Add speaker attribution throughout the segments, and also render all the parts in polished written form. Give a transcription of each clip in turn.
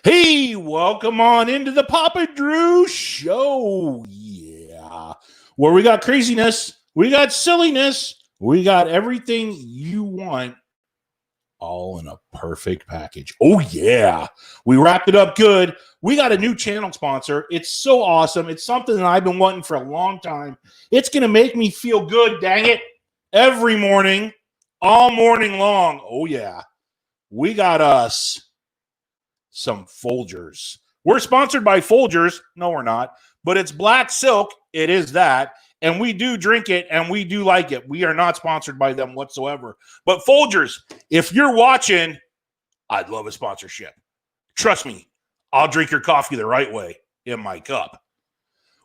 Speaker 1: Hey, welcome on into the Papa Drew Show. Yeah. Where we got craziness, we got silliness, we got everything you want all in a perfect package. Oh, yeah. We wrapped it up good. We got a new channel sponsor. It's so awesome. It's something that I've been wanting for a long time. It's going to make me feel good, dang it, every morning, all morning long. Oh, yeah. We got us some Folgers. We're sponsored by Folgers. No, we're not. But it's black silk. It is that. And we do drink it, and we do like it. We are not sponsored by them whatsoever. But Folgers, if you're watching, I'd love a sponsorship. Trust me, I'll drink your coffee the right way in my cup.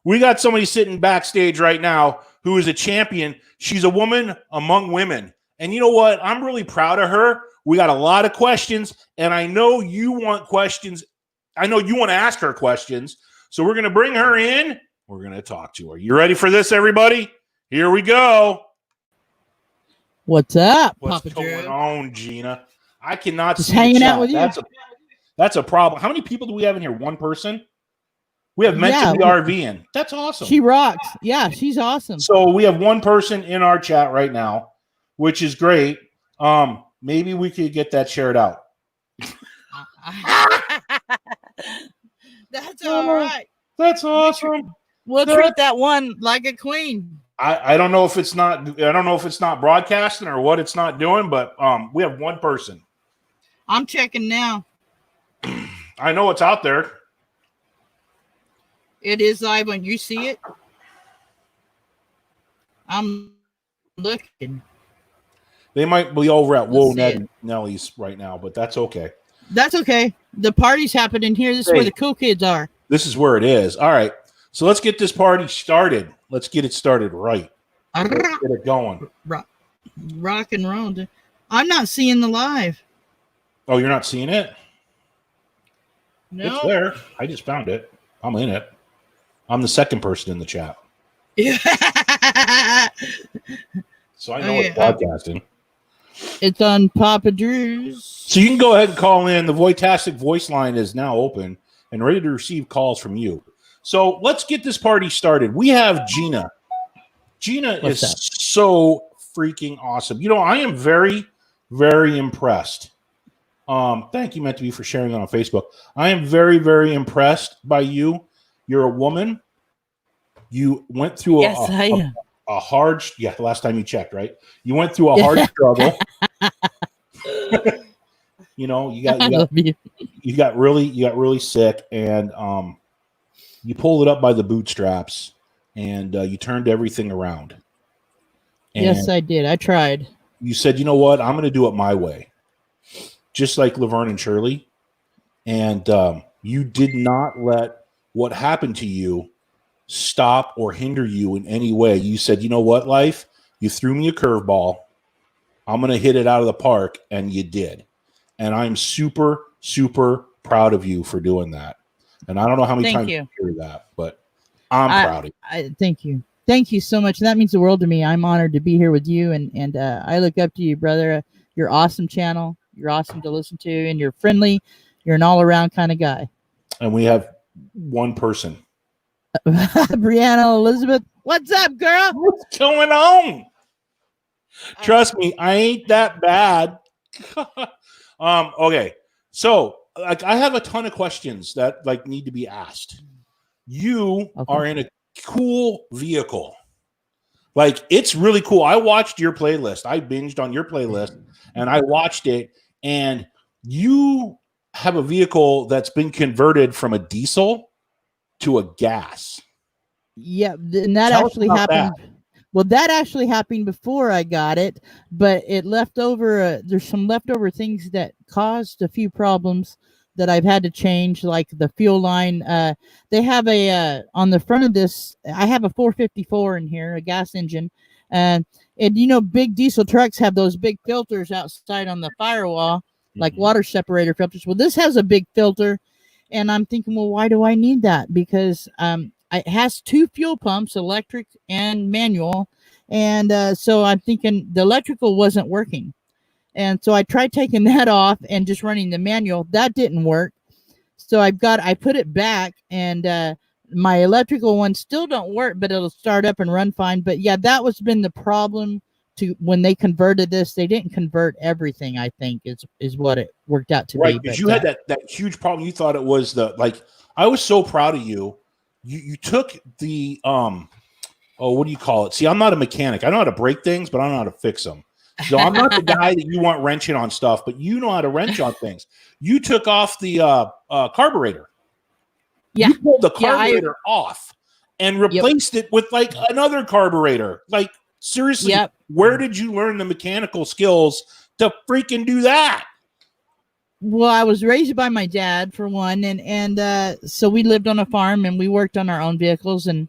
Speaker 1: We got somebody sitting backstage right now who is a champion. She's a woman among women. And you know what? I'm really proud of her. We got a lot of questions, and I know you want questions. I know you want to ask her questions. So we're going to bring her in. We're going to talk to her. You ready for this, everybody? Here we go.
Speaker 2: What's up,
Speaker 1: What's
Speaker 2: Papa
Speaker 1: going
Speaker 2: Drew?
Speaker 1: on, Gina? I cannot
Speaker 2: Just
Speaker 1: see
Speaker 2: hanging
Speaker 1: the chat.
Speaker 2: out with you.
Speaker 1: That's a problem. How many people do we have in here? One person? We have mentioned the RV in. That's awesome.
Speaker 2: She rocks. Yeah, she's awesome.
Speaker 1: So we have one person in our chat right now, which is great. Maybe we could get that shared out.
Speaker 2: That's all right.
Speaker 1: That's awesome.
Speaker 2: We'll treat that one like a queen.
Speaker 1: I don't know if it's not broadcasting or what it's not doing, but we have one person.
Speaker 2: I'm checking now.
Speaker 1: I know it's out there.
Speaker 2: It is live when you see it. I'm looking.
Speaker 1: They might be over at Whoa Nellie's right now, but that's okay.
Speaker 2: That's okay. The party's happening here. This is where the cool kids are.
Speaker 1: This is where it is. All right. So let's get this party started. Let's get it started right. Let's get it going.
Speaker 2: Rock and roll. I'm not seeing the live.
Speaker 1: Oh, you're not seeing it?
Speaker 2: No.
Speaker 1: It's there. I just found it. I'm in it. I'm the second person in the chat.
Speaker 2: Yeah.
Speaker 1: So I know it's podcasting.
Speaker 2: It's on Papa Drew's.
Speaker 1: So you can go ahead and call in. The Voitastic voice line is now open and ready to receive calls from you. So let's get this party started. We have Gina. Gina is so freaking awesome. You know, I am very, very impressed. Thank you, meant to be, for sharing on Facebook. I am very, very impressed by you. You're a woman. You went through a hard, last time you checked, right? You went through a hard struggle. You know, you got really sick, and you pulled it up by the bootstraps, and you turned everything around. And
Speaker 2: yes, I did. I tried.
Speaker 1: You said, you know what? I'm going to do it my way. Just like Laverne and Shirley. And you did not let what happened to you stop or hinder you in any way. You said, you know what, life? You threw me a curveball. I'm going to hit it out of the park, and you did. And I'm super, super proud of you for doing that. And I don't know how many times you hear that, but I'm proud of you.
Speaker 2: Thank you. Thank you so much. That means the world to me. I'm honored to be here with you, and I look up to you, brother. You're awesome channel. You're awesome to listen to, and you're friendly. You're an all-around kind of guy. And
Speaker 1: we have one person.
Speaker 2: Brianna Elizabeth, what's up, girl?
Speaker 1: What's going on? Trust me, I ain't that bad. Okay, so I have a ton of questions that need to be asked. You are in a cool vehicle. It's really cool. I watched your playlist. I binged on your playlist, and I watched it. And you have a vehicle that's been converted from a diesel to a gas.
Speaker 2: Yeah, and that actually happened. Well, that actually happened before I got it, but it left over. There's some leftover things that caused a few problems that I've had to change, like the fuel line. They have a on the front of this. I have a 454 in here, a gas engine, and you know, big diesel trucks have those big filters outside on the firewall, like water separator filters. Well, this has a big filter. And I'm thinking, well, why do I need that? Because it has two fuel pumps, electric and manual. And so I'm thinking the electrical wasn't working. And so I tried taking that off and just running the manual. That didn't work. So I put it back, and my electrical one still don't work, but it'll start up and run fine. But yeah, that was been the problem. To when they converted this, they didn't convert everything. I think is what it worked out to be.
Speaker 1: Right, because you had that huge problem. You thought it was I was so proud of you. You took the what do you call it? See, I'm not a mechanic. I know how to break things, but I don't know how to fix them. So I'm not the guy that you want wrenching on stuff, but you know how to wrench on things. You took off the carburetor.
Speaker 2: Yeah.
Speaker 1: You pulled the carburetor off and replaced it with like another carburetor. Like, seriously, where did you learn the mechanical skills to freaking do that?
Speaker 2: Well, I was raised by my dad, for one, and so we lived on a farm and we worked on our own vehicles, and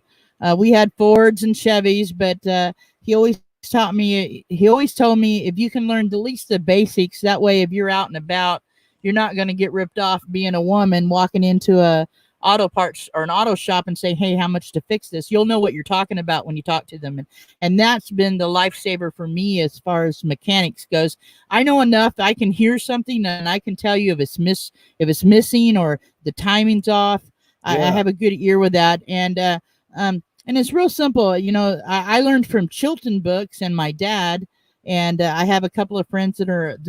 Speaker 2: we had Fords and Chevys, but he always told me, if you can learn at least the basics, that way if you're out and about, you're not going to get ripped off being a woman walking into a auto parts or an auto shop and say, hey, how much to fix this? You'll know what you're talking about when you talk to them. And that's been the lifesaver for me as far as mechanics goes. I know enough. I can hear something and I can tell you if it's missing or the timing's off. I have a good ear with that. And it's real simple. You know, I learned from Chilton books and my dad, and I have a couple of friends that are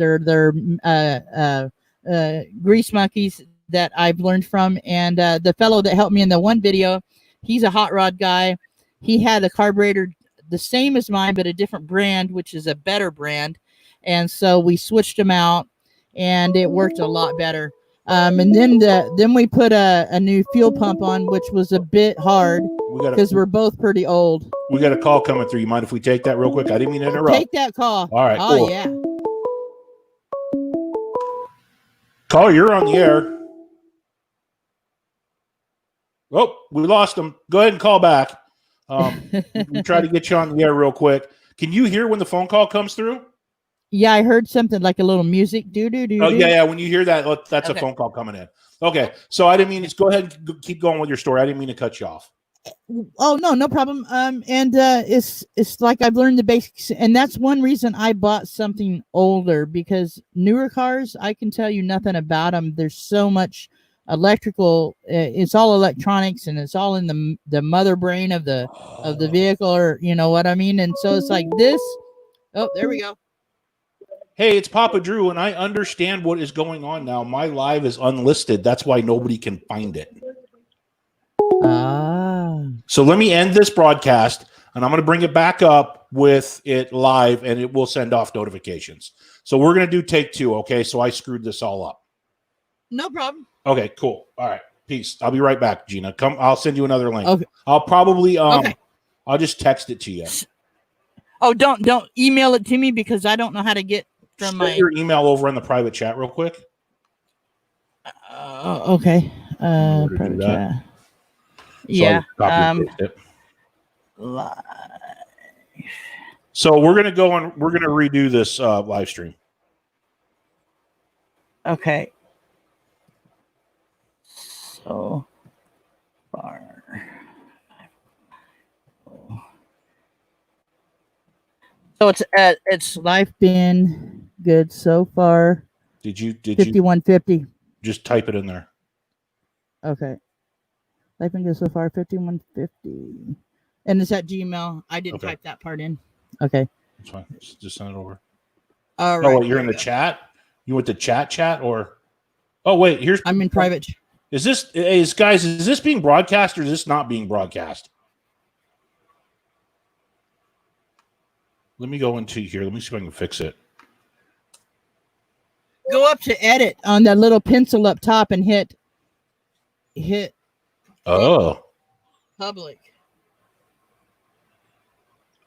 Speaker 2: grease monkeys that I've learned from. And the fellow that helped me in the one video, he's a hot rod guy. He had a carburetor the same as mine, but a different brand, which is a better brand. And so we switched them out and it worked a lot better. And then we put a new fuel pump on, which was a bit hard because we're both pretty old.
Speaker 1: We got a call coming through. You mind if we take that real quick? I didn't mean to interrupt.
Speaker 2: Take that call.
Speaker 1: All right.
Speaker 2: Oh,
Speaker 1: cool.
Speaker 2: yeah.
Speaker 1: Caller, you're on the air. Oh, we lost him. Go ahead and call back. We try to get you on the air real quick. Can you hear when the phone call comes through?
Speaker 2: Yeah, I heard something like a little music. Do.
Speaker 1: Oh, yeah. When you hear that, that's a phone call coming in. Okay. So I didn't mean to go ahead and keep going with your story. I didn't mean to cut you off.
Speaker 2: Oh, no problem. It's like I've learned the basics, and that's one reason I bought something older, because newer cars, I can tell you nothing about them. There's so much electrical, it's all electronics, and it's all in the mother brain of the vehicle, or you know what I mean. And so it's like this. Oh, there we go.
Speaker 1: Hey, it's Papa Drew, and I understand what is going on now. My live is unlisted. That's why nobody can find it. So let me end this broadcast, and I'm going to bring it back up with it live, and it will send off notifications. So we're going to do take 2, okay? So I screwed this all up.
Speaker 2: No problem.
Speaker 1: Okay, cool. All right, peace. I'll be right back, Gina. Come, I'll send you another link.
Speaker 2: Okay.
Speaker 1: I'll probably I'll just text it to you.
Speaker 2: Oh, don't email it to me, because I don't know how to get from
Speaker 1: Send your email over in the private chat real quick.
Speaker 2: Okay. Private chat. Yeah.
Speaker 1: So we're gonna go and we're gonna redo this live stream.
Speaker 2: Okay. So far. So it's life been good so far.
Speaker 1: Did you
Speaker 2: 5150?
Speaker 1: Just type it in there.
Speaker 2: Okay. Life been good so far, 5150. And it's at Gmail. I didn't type that part in. Okay.
Speaker 1: That's fine. Just send it over.
Speaker 2: All right.
Speaker 1: Oh, you're in the chat? You went to chat or? Oh, wait.
Speaker 2: I'm in private.
Speaker 1: Is this being broadcast or is this not being broadcast? Let me go into here. Let me see if I can fix it.
Speaker 2: Go up to edit on that little pencil up top and hit
Speaker 1: public.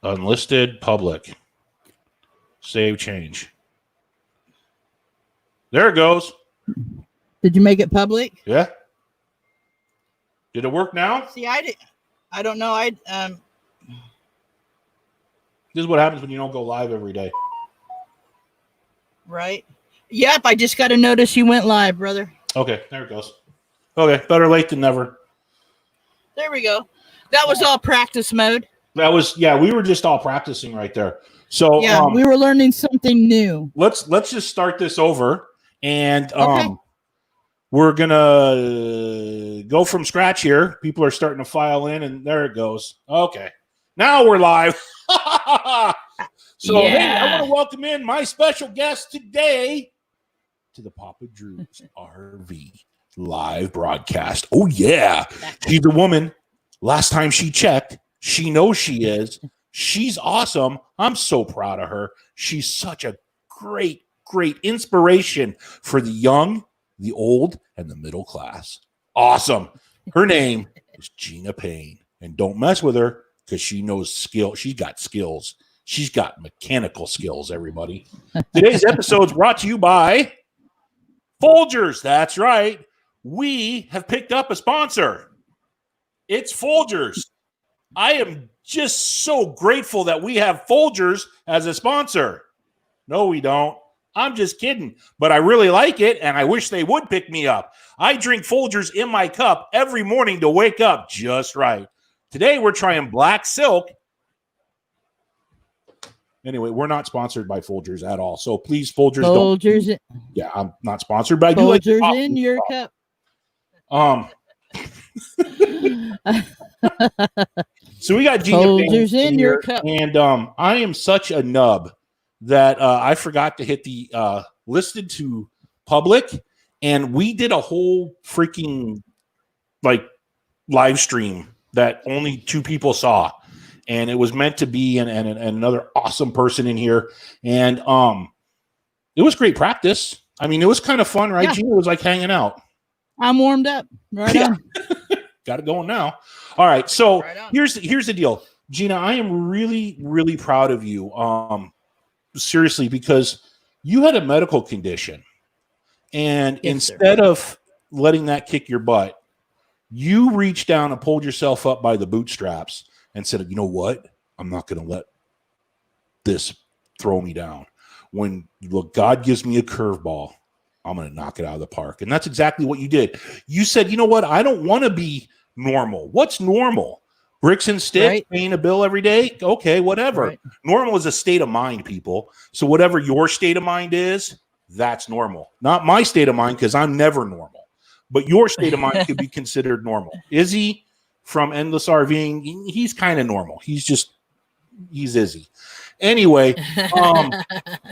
Speaker 1: Unlisted public. Save change. There it goes.
Speaker 2: Did you make it public?
Speaker 1: Yeah. Did it work now?
Speaker 2: See, I don't know.
Speaker 1: This is what happens when you don't go live every day.
Speaker 2: Right. Yep, I just got a notice you went live, brother.
Speaker 1: Okay, there it goes. Okay, better late than never.
Speaker 2: There we go. That was all practice mode.
Speaker 1: That was, we were just all practicing right there. So
Speaker 2: we were learning something new.
Speaker 1: Let's just start this over, and we're We're going to go from scratch here. People are starting to file in, and there it goes. Okay. Now we're live. So, hey, I want to welcome in my special guest today to the Papa Drew's RV live broadcast. Oh, yeah. She's a woman. Last time she checked, she knows she is. She's awesome. I'm so proud of her. She's such a great inspiration for the young, the old, and the middle class. Awesome. Her name is Gina Payne. And don't mess with her because she knows skill. She's got skills. She's got mechanical skills, everybody. Today's episode is brought to you by Folgers. That's right. We have picked up a sponsor. It's Folgers. I am just so grateful that we have Folgers as a sponsor. No, we don't. I'm just kidding, but I really like it, and I wish they would pick me up. I drink Folgers in my cup every morning to wake up just right. Today, we're trying Black Silk. Anyway, we're not sponsored by Folgers at all, so please, Folgers don't. Yeah, I'm not sponsored, but I do like
Speaker 2: Folgers in your cup.
Speaker 1: So we got Gina
Speaker 2: Folgers in your cup.
Speaker 1: And I am such a nub that I forgot to hit the listed to public, and we did a whole freaking live stream that only 2 people saw, and it was meant to be and another awesome person in here, and it was great practice. I mean, it was kind of fun, right? Yeah. Gina was like hanging out.
Speaker 2: I'm warmed up. Right on.
Speaker 1: Got it going now. All right, so here's the deal, Gina. I am really proud of you. Seriously, because you had a medical condition, and instead of letting that kick your butt, you reached down and pulled yourself up by the bootstraps and said, you know what? I'm not going to let this throw me down. When God gives me a curveball, I'm going to knock it out of the park. And that's exactly what you did. You said, you know what? I don't want to be normal. What's normal? Bricks and sticks, right? Paying a bill every day? Okay, whatever. Right. Normal is a state of mind, people. So whatever your state of mind is, that's normal. Not my state of mind, because I'm never normal. But your state of mind could be considered normal. Izzy from Endless RVing, he's kind of normal. He's Izzy. Anyway,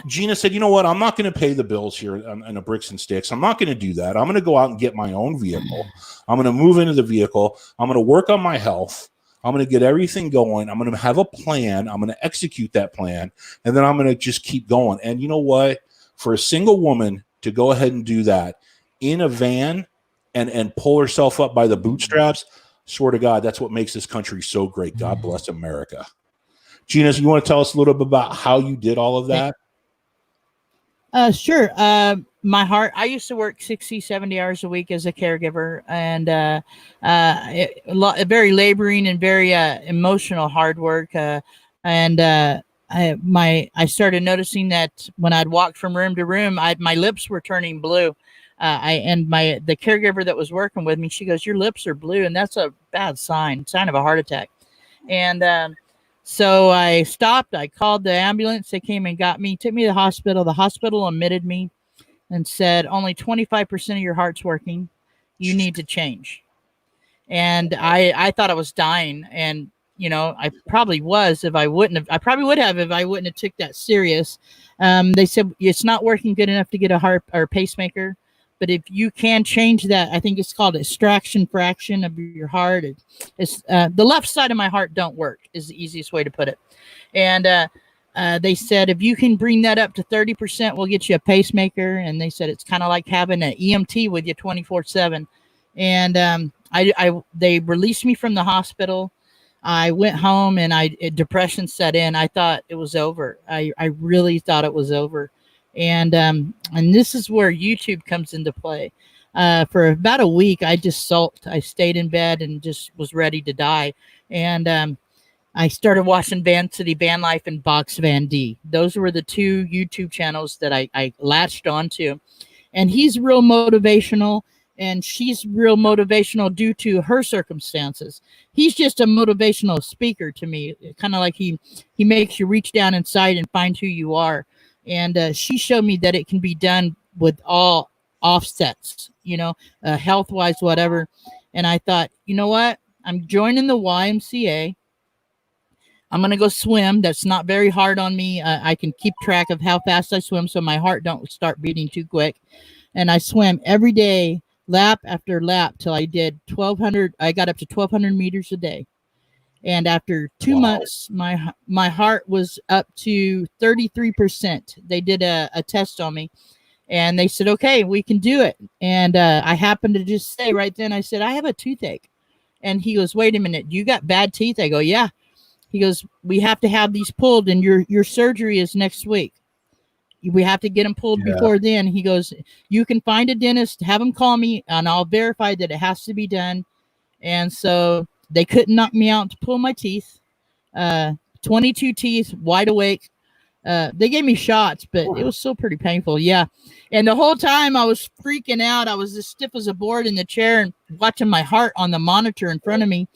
Speaker 1: Gina said, you know what? I'm not going to pay the bills here on the Bricks and Sticks. I'm not going to do that. I'm going to go out and get my own vehicle. I'm going to move into the vehicle. I'm going to work on my health. I'm going to get everything going. I'm going to have a plan. I'm going to execute that plan. And then I'm going to just keep going. And you know what? For a single woman to go ahead and do that in a van and pull herself up by the bootstraps, swear to God, that's what makes this country so great. God bless America. Gina, you want to tell us a little bit about how you did all of that?
Speaker 2: Sure. My heart, I used to work 60, 70 hours a week as a caregiver, and very laboring and very emotional, hard work. I started noticing that when I'd walk from room to room, my lips were turning blue. The caregiver that was working with me, she goes, "Your lips are blue," and that's a bad sign of a heart attack. And so I stopped. I called the ambulance. They came and got me, took me to the hospital. The hospital admitted me and said, only 25% of your heart's working. You need to change. And I thought I was dying. And, you know, I probably was if I wouldn't have. I probably would have if I wouldn't have took that serious. They said, it's not working good enough to get a heart or pacemaker. But if you can change that, I think it's called extraction fraction of your heart. It's the left side of my heart don't work is the easiest way to put it. And they said, if you can bring that up to 30%, we'll get you a pacemaker. And they said, it's kind of like having an EMT with you 24/7. And they released me from the hospital. I went home and depression set in. I thought it was over. I really thought it was over. And this is where YouTube comes into play. For about a week, I just sulked. I stayed in bed and just was ready to die. And I started watching Van City, Vanlife, and Box Van D. Those were the 2 YouTube channels that I latched onto. And he's real motivational, and she's real motivational due to her circumstances. He's just a motivational speaker to me, kind of like he makes you reach down inside and find who you are. And she showed me that it can be done with all offsets. health wise, whatever. And I thought, you know what? I'm joining the YMCA. I'm going to go swim. That's not very hard on me. I can keep track of how fast I swim so my heart don't start beating too quick. And I swam every day, lap after lap, till I did 1,200. I got up to 1,200 meters a day. And after 2 months, my heart was up to 33%. They did a test on me, and they said, okay, we can do it. And I happened to just say right then, I said, I have a toothache. And he goes, wait a minute, you got bad teeth? I go, yeah. He goes, we have to have these pulled, and your surgery is next week. We have to get them pulled before then. He goes, you can find a dentist, have them call me, and I'll verify that it has to be done. And so they couldn't knock me out to pull my teeth. 22 teeth, wide awake. They gave me shots, but it was still pretty painful. Yeah. And the whole time I was freaking out. I was as stiff as a board in the chair and watching my heart on the monitor in front of me.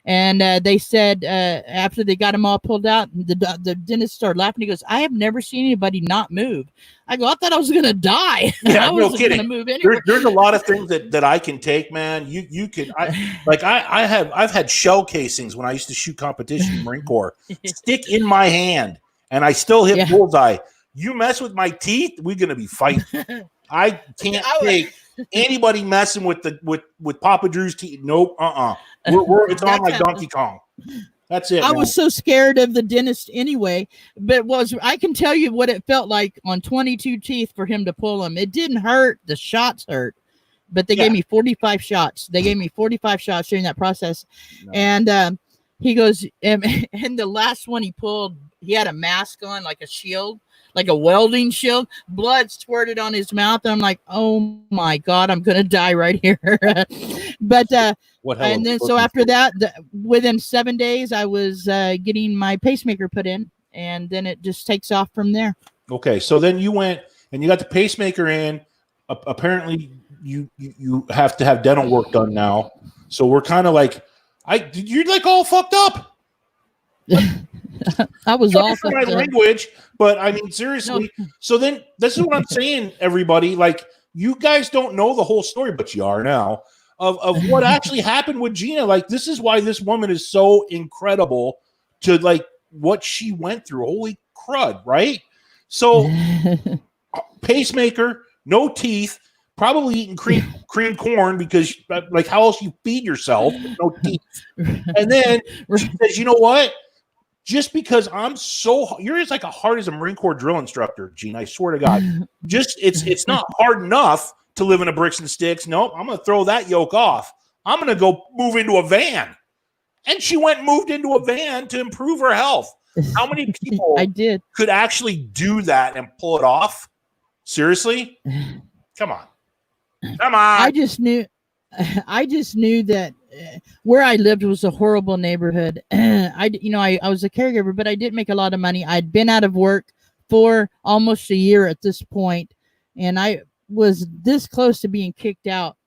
Speaker 2: And they said after they got them all pulled out, the dentist started laughing. He goes, I have never seen anybody not move. I go, I thought I was going to die.
Speaker 1: Yeah,
Speaker 2: I wasn't going to move anywhere.
Speaker 1: There's a lot of things that I can take, man. You can, I've had shell casings when I used to shoot competition in the Marine Corps stick in my hand, and I still hit bullseye. You mess with my teeth, we're going to be fighting. I can't take anybody messing with Papa Drew's teeth. Nope. It's on like Donkey Kong. That's it.
Speaker 2: I was so scared of the dentist anyway, but I can tell you what it felt like on 22 teeth for him to pull them. It didn't hurt. The shots hurt, but they gave me 45 shots. They gave me 45 shots during that process. No. And he goes, and the last one he pulled, he had a mask on, like a shield, like a welding shield. Blood squirted on his mouth. And I'm like, oh my God, I'm going to die right here. But, and then so after that, within 7 days, I was getting my pacemaker put in, and then it just takes off from there.
Speaker 1: Okay. So then you went and you got the pacemaker in. Apparently you have to have dental work done now. So we're kind of like, you're like all fucked up.
Speaker 2: I was
Speaker 1: all for my language, but I mean, seriously. No. So then this is what I'm saying, everybody. Like, you guys don't know the whole story, but you are now of what actually happened with Gina. Like, this is why this woman is so incredible to like what she went through. Holy crud, right? So pacemaker, no teeth, probably eating cream corn because like how else you feed yourself with no teeth. And then she says, you know what? Just because you're as like a hard as a Marine Corps drill instructor, Gene. I swear to God. Just it's not hard enough to live in a bricks and sticks. Nope, I'm going to throw that yoke off. I'm going to go move into a van. And she went and moved into a van to improve her health. How many people could actually do that and pull it off? Seriously? Come on.
Speaker 2: I just knew that where I lived was a horrible neighborhood. I was a caregiver, but I didn't make a lot of money. I'd been out of work for almost a year at this point, and I was this close to being kicked out.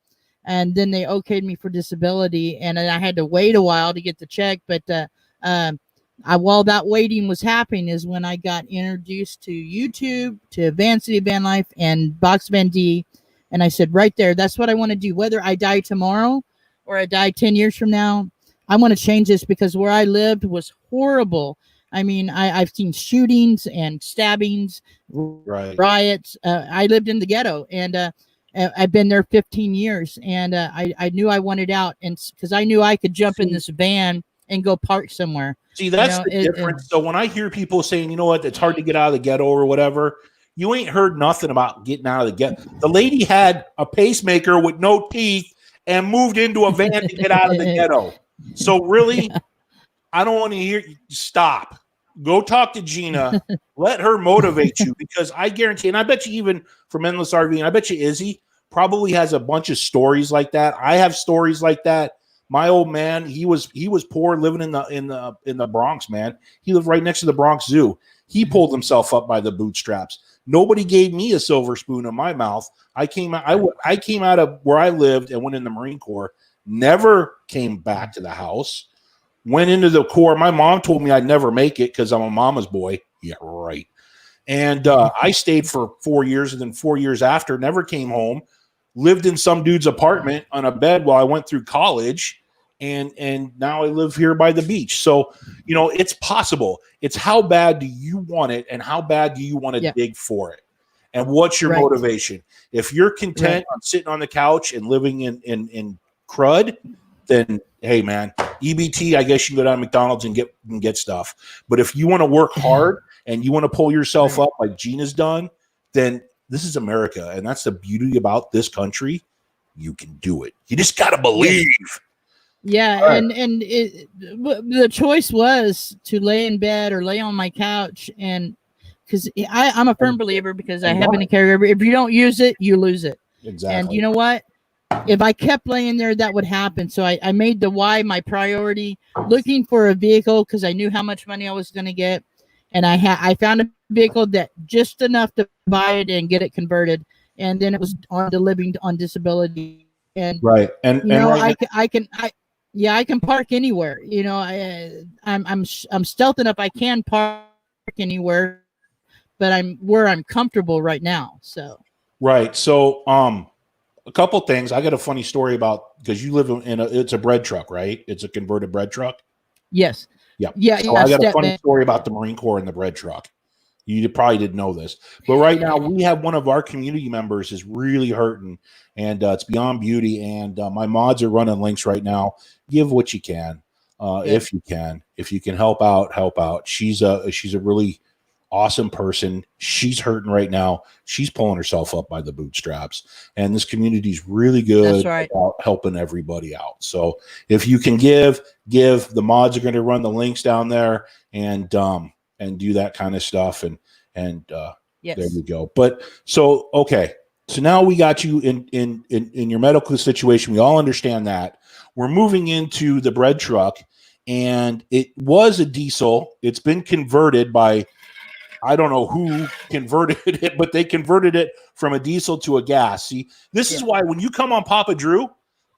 Speaker 2: And then they okayed me for disability, and I had to wait a while to get the check. But while that waiting was happening is when I got introduced to YouTube, to Vanlife, and Box Van D. And I said, right there, that's what I want to do. Whether I die tomorrow or I die 10 years from now, I want to change this, because where I lived was horrible. I mean, I've seen shootings and stabbings, riots. I lived in the ghetto, and I've been there 15 years. And I knew I wanted out, and because I knew I could jump in this van and go park somewhere.
Speaker 1: See, that's the difference. So when I hear people saying, you know what, it's hard to get out of the ghetto or whatever, you ain't heard nothing about getting out of the ghetto. The lady had a pacemaker with no teeth and moved into a van to get out of the ghetto. So really, I don't want to hear you. Stop. Go talk to Gina. Let her motivate you, because I guarantee, and I bet you even from Endless RV, and I bet you Izzy probably has a bunch of stories like that. I have stories like that. My old man, he was poor, living in the Bronx, man. He lived right next to the Bronx Zoo. He pulled himself up by the bootstraps. Nobody gave me a silver spoon in my mouth. I came out of where I lived and went in the Marine Corps. Never came back to the house. Went into the Corps. My mom told me I'd never make it because I'm a mama's boy. Yeah, right. And I stayed for 4 years, and then 4 years after, never came home. lived in some dude's apartment on a bed while I went through college, and now I live here by the beach. So, it's possible. It's how bad do you want it, and how bad do you want to dig for it? And what's your motivation? If you're content on sitting on the couch and living in crud, then hey man, EBT, I guess you can go down to McDonald's and get stuff. But if you want to work hard and you want to pull yourself up like Gina's done, then this is America, and that's the beauty about this country. You can do it. You just gotta believe.
Speaker 2: Yeah, right. and the choice was to lay in bed or lay on my couch, and because I'm a firm believer, because I have been a caregiver. If you don't use it, you lose it.
Speaker 1: Exactly.
Speaker 2: And you know what? If I kept laying there, that would happen. So I made the why my priority, looking for a vehicle because I knew how much money I was going to get. And I found a vehicle that just enough to buy it and get it converted. And then it was on to living on disability. And
Speaker 1: right. And
Speaker 2: I can park anywhere. I'm stealth enough. I can park anywhere, but I'm comfortable right now. So
Speaker 1: right. So a couple things. I got a funny story about, because you live in it's a bread truck, right? It's a converted bread truck.
Speaker 2: Yes.
Speaker 1: Yeah. So I got a funny story about the Marine Corps and the bread truck. You probably didn't know this, but right now we have one of our community members is really hurting, and it's beyond beauty. And my mods are running links right now. Give what you can, if you can help out. She's a really awesome person. She's hurting right now. She's pulling herself up by the bootstraps, and this community is really good about helping everybody out. So if you can give. The mods are going to run the links down there, and do that kind of stuff, and there you go. But so okay, so now we got you in your medical situation. We all understand that. We're moving into the bread truck, and it was a diesel. It's been converted by, I don't know who converted it, but they converted it from a diesel to a gas. See, this is why when you come on Papa Drew,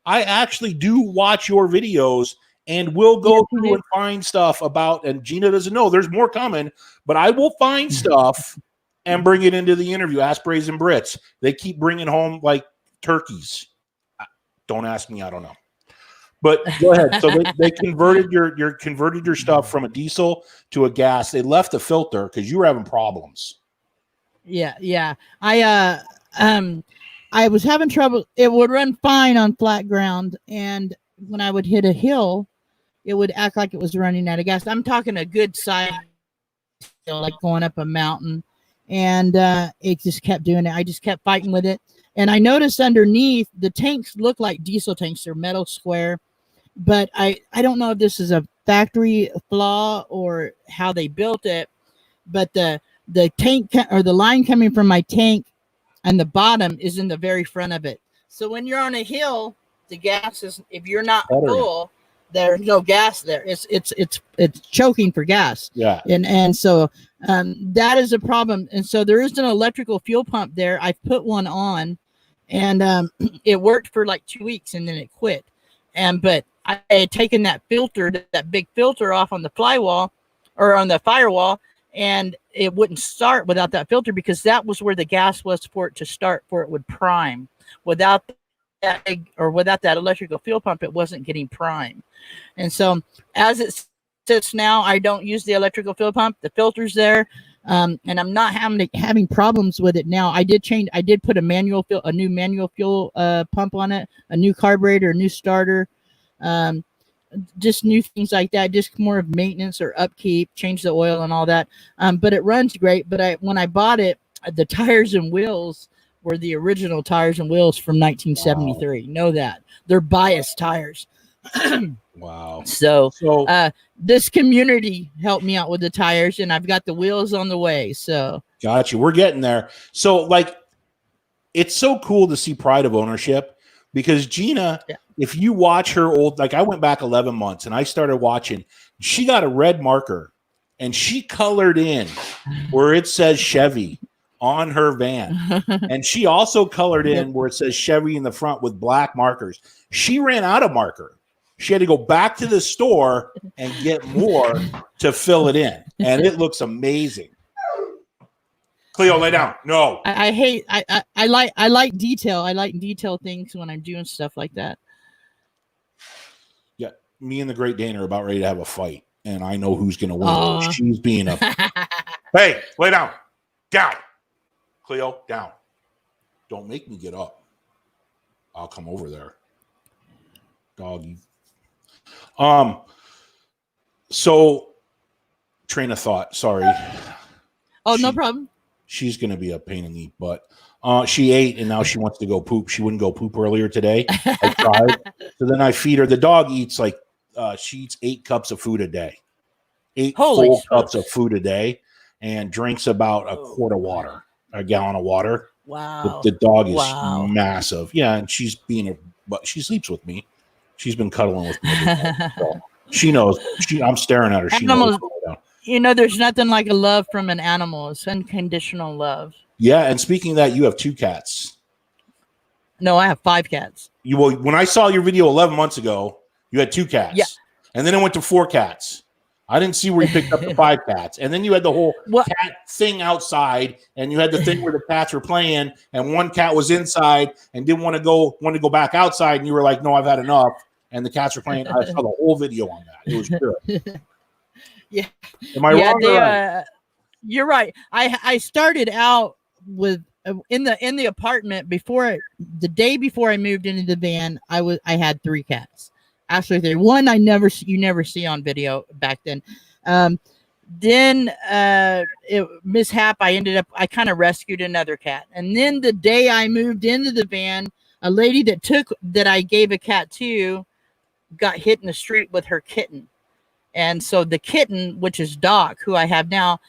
Speaker 1: I actually do watch your videos. And we'll go through and find stuff about, and Gina doesn't know, there's more coming, but I will find stuff and bring it into the interview. Aspreys and Brits. They keep bringing home like turkeys. Don't ask me. I don't know. But go ahead. So they converted your stuff from a diesel to a gas. They left the filter because you were having problems.
Speaker 2: Yeah. I was having trouble. It would run fine on flat ground, and when I would hit a hill, it would act like it was running out of gas. I'm talking a good size, like going up a mountain, and it just kept doing it. I just kept fighting with it, and I noticed underneath the tanks look like diesel tanks. They're metal square, but I don't know if this is a factory flaw or how they built it. But the tank or the line coming from my tank and the bottom is in the very front of it. So when you're on a hill, the gas is, if you're not full, there's no gas there. It's choking for gas.
Speaker 1: Yeah.
Speaker 2: And so that is a problem. And so there is an electrical fuel pump there. I put one on, and it worked for like 2 weeks, and then it quit. But I had taken that big filter off on the flywall or on the firewall, and it wouldn't start without that filter, because that was where the gas was for it to start, for it would prime. Without that electrical fuel pump, it wasn't getting prime. And so as it sits now, I don't use the electrical fuel pump. The filter's there, and I'm not having problems with it now. I did put a new manual fuel pump on it, a new carburetor, a new starter, just new things like that, just more of maintenance or upkeep, change the oil and all that. But it runs great. But when I bought it, the tires and wheels were the original tires and wheels from 1973. Wow. Know that. They're biased tires.
Speaker 1: Wow.
Speaker 2: So this community helped me out with the tires, and I've got the wheels on the way. So
Speaker 1: got you. We're getting there. So like, it's so cool to see pride of ownership, because Gina, if you watch her old, like I went back 11 months and I started watching, she got a red marker and she colored in where it says Chevy on her van. And she also colored in where it says Chevy in the front with black markers. She ran out of marker. She had to go back to the store and get more to fill it in. And it looks amazing. Cleo, lay down. No.
Speaker 2: I like detail. I like detail things when I'm doing stuff like that.
Speaker 1: Yeah, me and the Great Dane are about ready to have a fight, and I know who's going to win. She's being a. Hey, lay down. Down. Cleo, down. Don't make me get up. I'll come over there. Doggy. So, train of thought. Sorry.
Speaker 2: No problem.
Speaker 1: She's going to be a pain in the butt. She ate, and now she wants to go poop. She wouldn't go poop earlier today. I tried. So then I feed her. The dog eats she eats 8 cups of food a day. 8 full cups of food a day, and drinks about a quart of water, a gallon of water.
Speaker 2: Wow.
Speaker 1: The dog is massive. Yeah, and she's but she sleeps with me. She's been cuddling with me. So she knows. I'm staring at her. She knows.
Speaker 2: There's nothing like a love from an animal. It's unconditional love.
Speaker 1: Yeah, and speaking of that, you have 2 cats.
Speaker 2: No, I have 5 cats.
Speaker 1: When I saw your video 11 months ago, you had 2 cats.
Speaker 2: Yeah.
Speaker 1: And then it went to 4 cats. I didn't see where you picked up the 5 cats. And then you had the whole cat thing outside, and you had the thing where the cats were playing, and one cat was inside and didn't want to go back outside, and you were like, no, I've had enough. And the cats were playing. I saw the whole video on that. It was good.
Speaker 2: Yeah.
Speaker 1: Am I wrong? Right?
Speaker 2: You're right. I started out with in the apartment the day before I moved into the van. I had 3 cats. Actually, there one you never see on video back then. Then mishap. I kind of rescued another cat, and then the day I moved into the van, a lady that I gave a cat to got hit in the street with her kitten. And so the kitten, which is Doc, who I have now,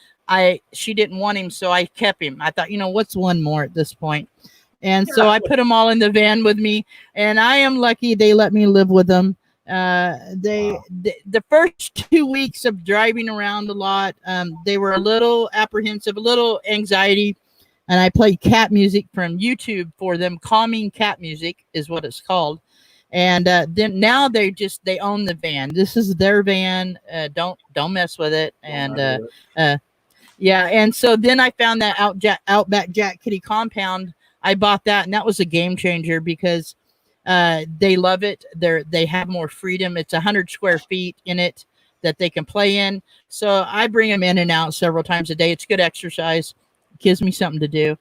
Speaker 2: she didn't want him, so I kept him. I thought, what's one more at this point? And so I put them all in the van with me, and I am lucky they let me live with them. The first 2 weeks of driving around a lot, they were a little apprehensive, a little anxiety, and I played cat music from YouTube for them. Calming cat music is what it's called. And then now they own the van. This is their van. Don't mess with it. And and so then I found that Outback Jack Kitty compound. I bought that, and that was a game changer because they love it. They have more freedom. It's 100 square feet in it that they can play in. So I bring them in and out several times a day. It's good exercise. It gives me something to do.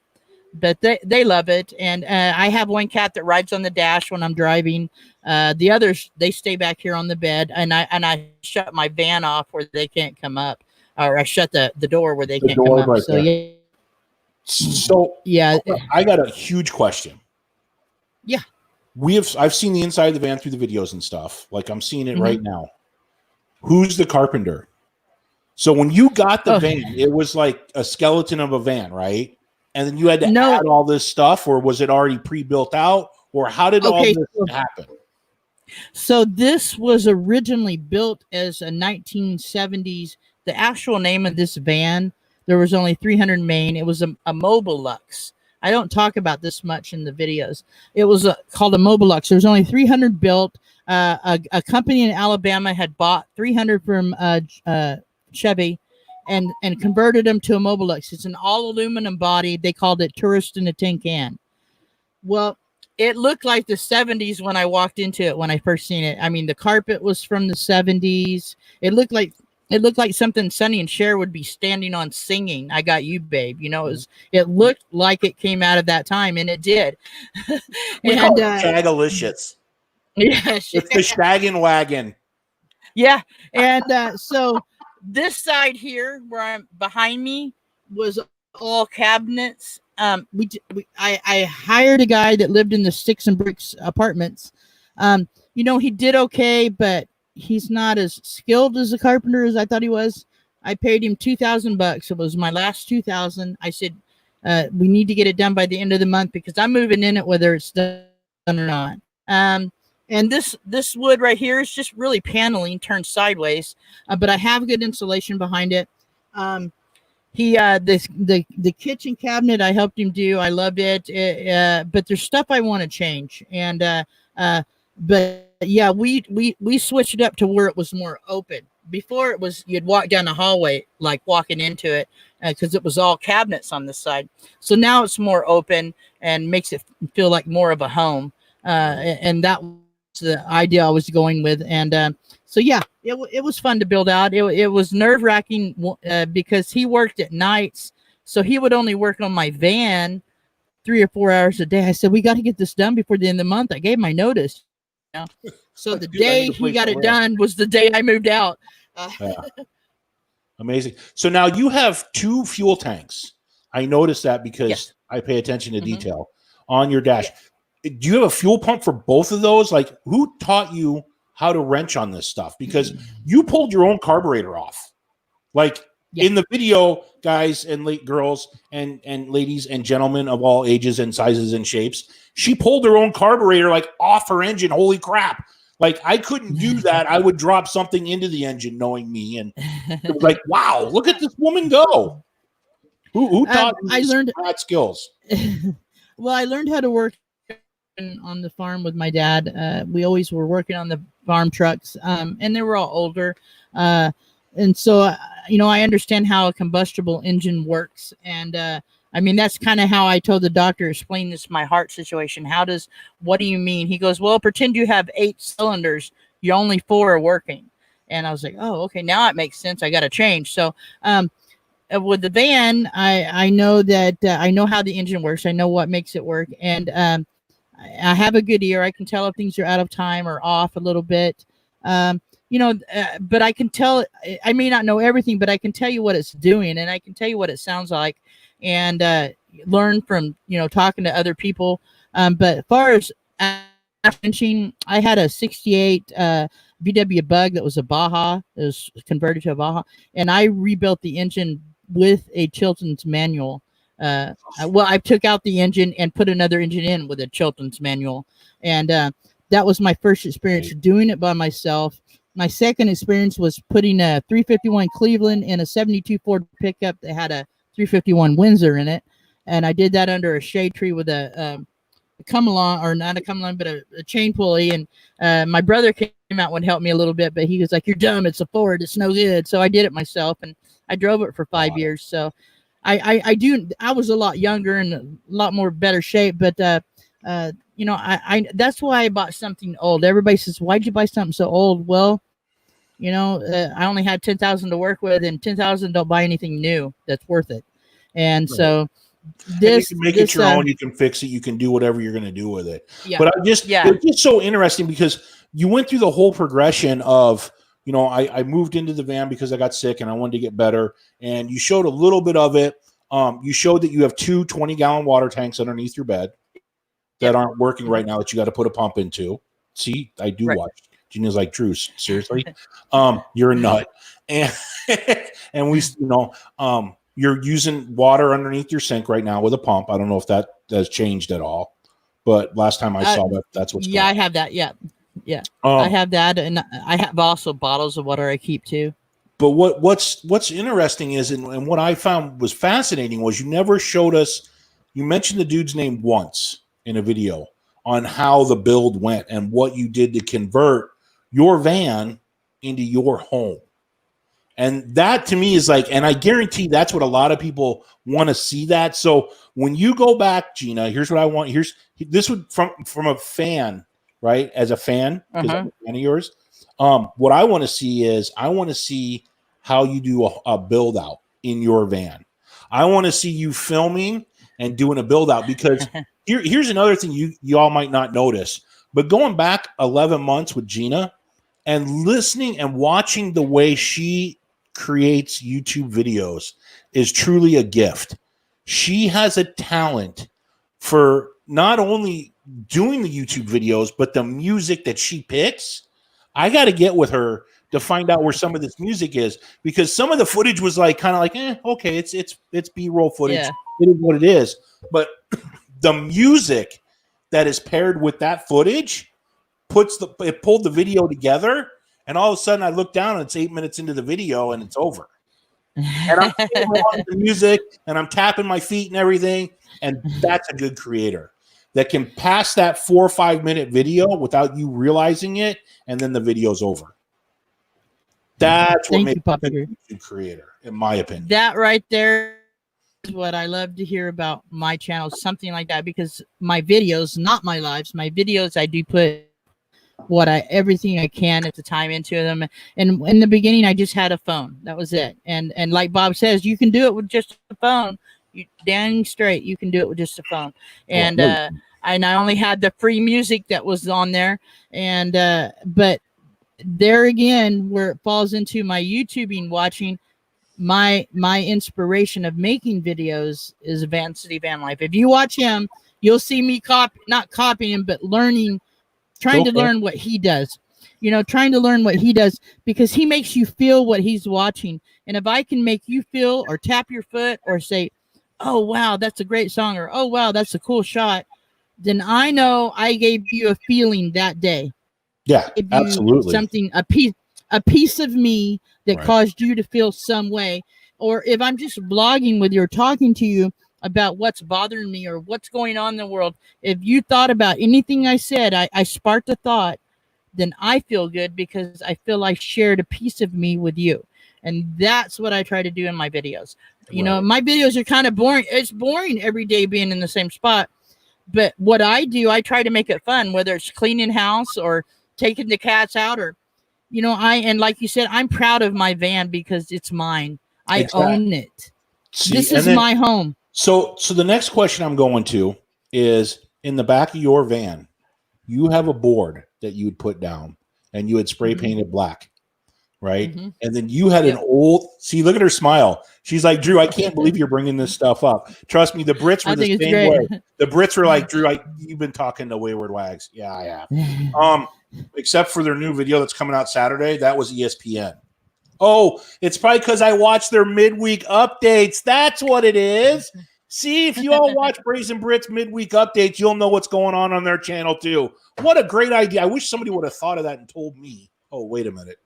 Speaker 2: But they love it, and I have one cat that rides on the dash when I'm driving. The others, they stay back here on the bed, and I shut my van off where they can't come up, or I shut the door where they can't come up.
Speaker 1: Right
Speaker 2: so
Speaker 1: there.
Speaker 2: yeah,
Speaker 1: I got a huge question.
Speaker 2: Yeah,
Speaker 1: I've seen the inside of the van through the videos and stuff. Like I'm seeing it right now. Who's the carpenter? So when you got the van, it was like a skeleton of a van, right? And then you had to add all this stuff, or was it already pre-built out, or how did all this happen?
Speaker 2: So this was originally built as a 1970s. The actual name of this van, there was only 300 main. It was a Mobile Lux. I don't talk about this much in the videos. It was called a Mobile Lux. There was only 300 built. A company in Alabama had bought 300 from Chevy and converted them to a Mobile Lux. It's an all aluminum body. They called it Tourist in a Tin Can. Well, it looked like the 70s when I walked into it when I first seen it. I mean, the carpet was from the 70s. It looked like something Sonny and Cher would be standing on singing "I Got You, Babe." It looked like it came out of that time, and it did.
Speaker 1: And Shagalicious.
Speaker 2: Yeah,
Speaker 1: it's the shaggin' wagon.
Speaker 2: Yeah, and so this side here, where I'm behind me, was all cabinets. I hired a guy that lived in the sticks and bricks apartments. He did okay, but he's not as skilled as a carpenter as I thought he was. I paid him $2,000. It was my last $2,000. I said, we need to get it done by the end of the month because I'm moving in it whether it's done or not. And this wood right here is just really paneling turned sideways, but I have good insulation behind it. The kitchen cabinet I helped him do. I loved it. But there's stuff I want to change. And but yeah, we switched it up to where it was more open. before it was you'd walk down the hallway like walking into it because it was all cabinets on this side. So now it's more open and makes it feel like more of a home. And that was the idea I was going with. And so yeah, it was fun to build out. It was nerve wracking because he worked at nights, so he would only work on my van 3 or 4 hours a day. I said, we got to get this done before the end of the month. I gave my notice. You know? So the day he got it done was the day I moved out.
Speaker 1: Yeah. Amazing. So now you have 2 fuel tanks. I noticed that because I pay attention to detail on your dash. Do you have a fuel pump for both of those? Like, who taught you how to wrench on this stuff? Because you pulled your own carburetor off. Like in the video, guys and girls and ladies and gentlemen of all ages and sizes and shapes, she pulled her own carburetor like off her engine. Holy crap. Like, I couldn't do that. I would drop something into the engine, knowing me, and it was like, wow, look at this woman go. Who taught you
Speaker 2: I learned
Speaker 1: that skills?
Speaker 2: Well, I learned how to work on the farm with my dad. We always were working on the farm trucks, and they were all older. And so, I understand how a combustible engine works. And I mean, that's kind of how I told the doctor, explain this my heart situation. What do you mean? He goes, well, pretend you have 8 cylinders. You only 4 are working. And I was like, oh, okay, now it makes sense. I got to change. So with the van, I know that I know how the engine works. I know what makes it work. And I have a good ear. I can tell if things are out of time or off a little bit. But I can tell, I may not know everything, but I can tell you what it's doing, and I can tell you what it sounds like, and learn from, talking to other people. But as far as wrenching, I had a 68 VW Bug that was a Baja. It was converted to a Baja, and I rebuilt the engine with a Chilton's manual. I took out the engine and put another engine in with a Chilton's manual, and that was my first experience doing it by myself. My second experience was putting a 351 Cleveland in a 72 Ford pickup that had a 351 Windsor in it, and I did that under a shade tree with a come along, or not a come along, but a chain pulley. And my brother came out and helped me a little bit, but he was like, "You're dumb. It's a Ford. It's no good." So I did it myself, and I drove it for 5 years. So I was a lot younger and a lot more better shape, but I that's why I bought something old. Everybody says, "Why'd you buy something so old?" Well, I only had 10,000 to work with, and 10,000 don't buy anything new that's worth it. And so this,
Speaker 1: and you can make it your own. You can fix it. You can do whatever you're going to do with it.
Speaker 2: Yeah.
Speaker 1: But it's just so interesting because you went through the whole progression of, I moved into the van because I got sick and I wanted to get better. And you showed a little bit of it. You showed that you have 2 20-gallon water tanks underneath your bed that aren't working right now that you got to put a pump into. See, I do watch. Gina's like, Drew, seriously? You're a nut. And and we, you're using water underneath your sink right now with a pump. I don't know if that has changed at all, but last time I saw that's what's going on.
Speaker 2: I have that. Yeah. I have that, and I have also bottles of water I keep too.
Speaker 1: But what's interesting is, and what I found was fascinating was you never showed us. You mentioned the dude's name once in a video on how the build went and what you did to convert your van into your home. And that to me is like, and I guarantee that's what a lot of people want to see that. So when you go back, Gina, here's what I want. This would from a fan, right? As a fan, because I'm a fan of yours. What I want to see is I want to see how you do a build out in your van. I want to see you filming and doing a build out, because here's another thing you all might not notice, but going back 11 months with Gina and listening and watching the way she creates YouTube videos is truly a gift. She has a talent for not only doing the YouTube videos, but the music that she picks. I got to get with her to find out where some of this music is, because some of the footage was like kind of like, okay, it's B-roll footage. Yeah. It is what it is. But the music that is paired with that footage it pulled the video together, and all of a sudden I look down and it's 8 minutes into the video and it's over. And I'm along the music and I'm tapping my feet and everything, and that's a good creator that can pass that 4 or 5 minute video without you realizing it, and then the video's over. That's what
Speaker 2: Thank
Speaker 1: makes
Speaker 2: you, Papa
Speaker 1: a
Speaker 2: Drew.
Speaker 1: good YouTube creator, in my opinion.
Speaker 2: That right there is what I love to hear about my channel, something like that, because my videos, not my lives, my videos, I do put everything I can at the time into them. And in the beginning, I just had a phone. That was it. And like Bob says, you can do it with just a phone. You dang straight, you can do it with just a phone. And I only had the free music that was on there. And but there again, where it falls into my YouTubing, watching, my inspiration of making videos is Vancity Vanlife. If you watch him, you'll see me not copying him, but trying to learn what he does. Trying to learn what he does, because he makes you feel what he's watching. And if I can make you feel, or tap your foot, or say, oh wow, that's a great song, or oh wow, that's a cool shot, then I know I gave you a feeling that day.
Speaker 1: Yeah,
Speaker 2: Give you
Speaker 1: absolutely.
Speaker 2: something, a piece of me that caused you to feel some way. Or if I'm just blogging with you or talking to you about what's bothering me or what's going on in the world, if you thought about anything I said, I sparked a thought, then I feel good, because I feel I shared a piece of me with you. And that's what I try to do in my videos. My videos are kind of boring. It's boring every day being in the same spot. But what I do, I try to make it fun, whether it's cleaning house or taking the cats out, or and like you said, I'm proud of my van because it's mine. I own it. This is my home.
Speaker 1: So the next question I'm going to is, in the back of your van, you have a board that you would put down, and you had spray painted black, right? And then you had an old, see, look at her smile. She's like, Drew, I can't believe you're bringing this stuff up. Trust me, the Brits were the same way. The Brits were like, Drew, you've been talking to Wayward Wags. Yeah, I have. Except for their new video that's coming out Saturday. That was ESPN. Oh, it's probably because I watched their midweek updates. That's what it is. See, if you all watch Brazen Brits midweek updates, you'll know what's going on their channel too. What a great idea. I wish somebody would have thought of that and told me. Oh, wait a minute.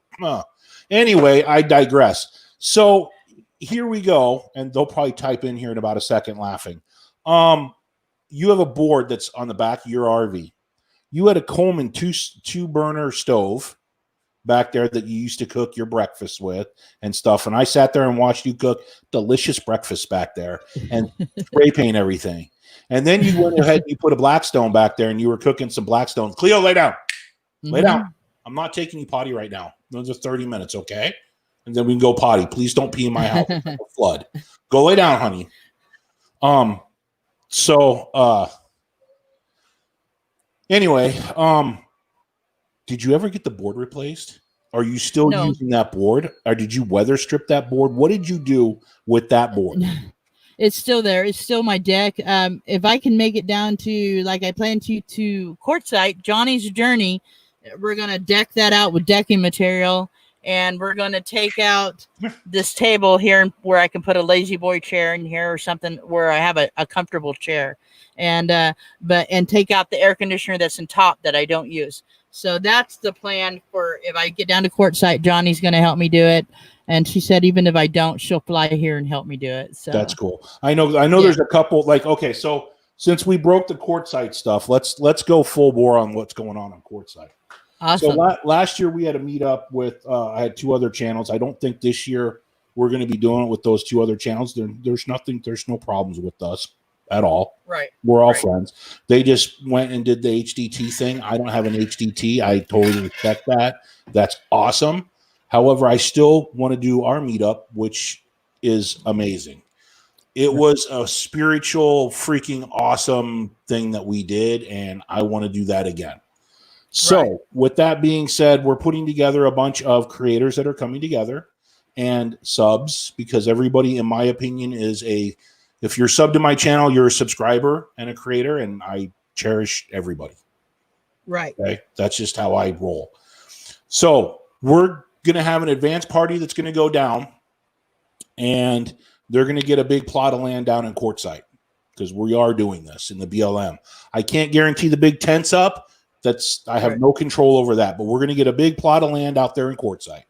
Speaker 1: Anyway, I digress. So here we go. And they'll probably type in here in about a second laughing. You have a board that's on the back of your RV. You had a Coleman two burner stove back there that you used to cook your breakfast with and stuff. And I sat there and watched you cook delicious breakfast back there and spray paint everything. And then you went ahead and you put a Blackstone back there and you were cooking some Blackstone. Cleo, lay down. Lay down. I'm not taking you potty right now. Those are 30 minutes, okay? And then we can go potty. Please don't pee in my house. It's like a flood. Go lay down, honey. Anyway, did you ever get the board replaced? Are you still using that board? Or did you weather strip that board? What did you do with that board?
Speaker 2: It's still there. It's still my deck. If I can make it down to, like I plan to Quartzsite, Johnny's Journey, we're going to deck that out with decking material. And we're going to take out this table here where I can put a lazy boy chair in here or something where I have a comfortable chair. And take out the air conditioner that's in top that I don't use. So that's the plan for if I get down to Quartzsite. Johnny's going to help me do it. And she said, even if I don't, she'll fly here and help me do it. So
Speaker 1: that's cool. I know. There's a couple okay. So since we broke the Quartzsite stuff, let's go full bore on what's going on Quartzsite.
Speaker 2: Awesome.
Speaker 1: So last year we had a meetup with, I had two other channels. I don't think this year we're going to be doing it with those two other channels. There's no problems with us at all.
Speaker 2: Right.
Speaker 1: We're all friends. They just went and did the HDT thing. I don't have an HDT. I totally respect that. That's awesome. However, I still want to do our meetup, which is amazing. It was a spiritual, freaking awesome thing that we did, and I want to do that again. So with that being said, we're putting together a bunch of creators that are coming together and subs, because everybody, in my opinion, if you're subbed to my channel, you're a subscriber and a creator, and I cherish everybody.
Speaker 2: Right.
Speaker 1: Okay. That's just how I roll. So we're going to have an advanced party that's going to go down, and they're going to get a big plot of land down in Quartzsite, because we are doing this in the BLM. I can't guarantee the big tents up. I have no control over that, but we're going to get a big plot of land out there in Quartzsite.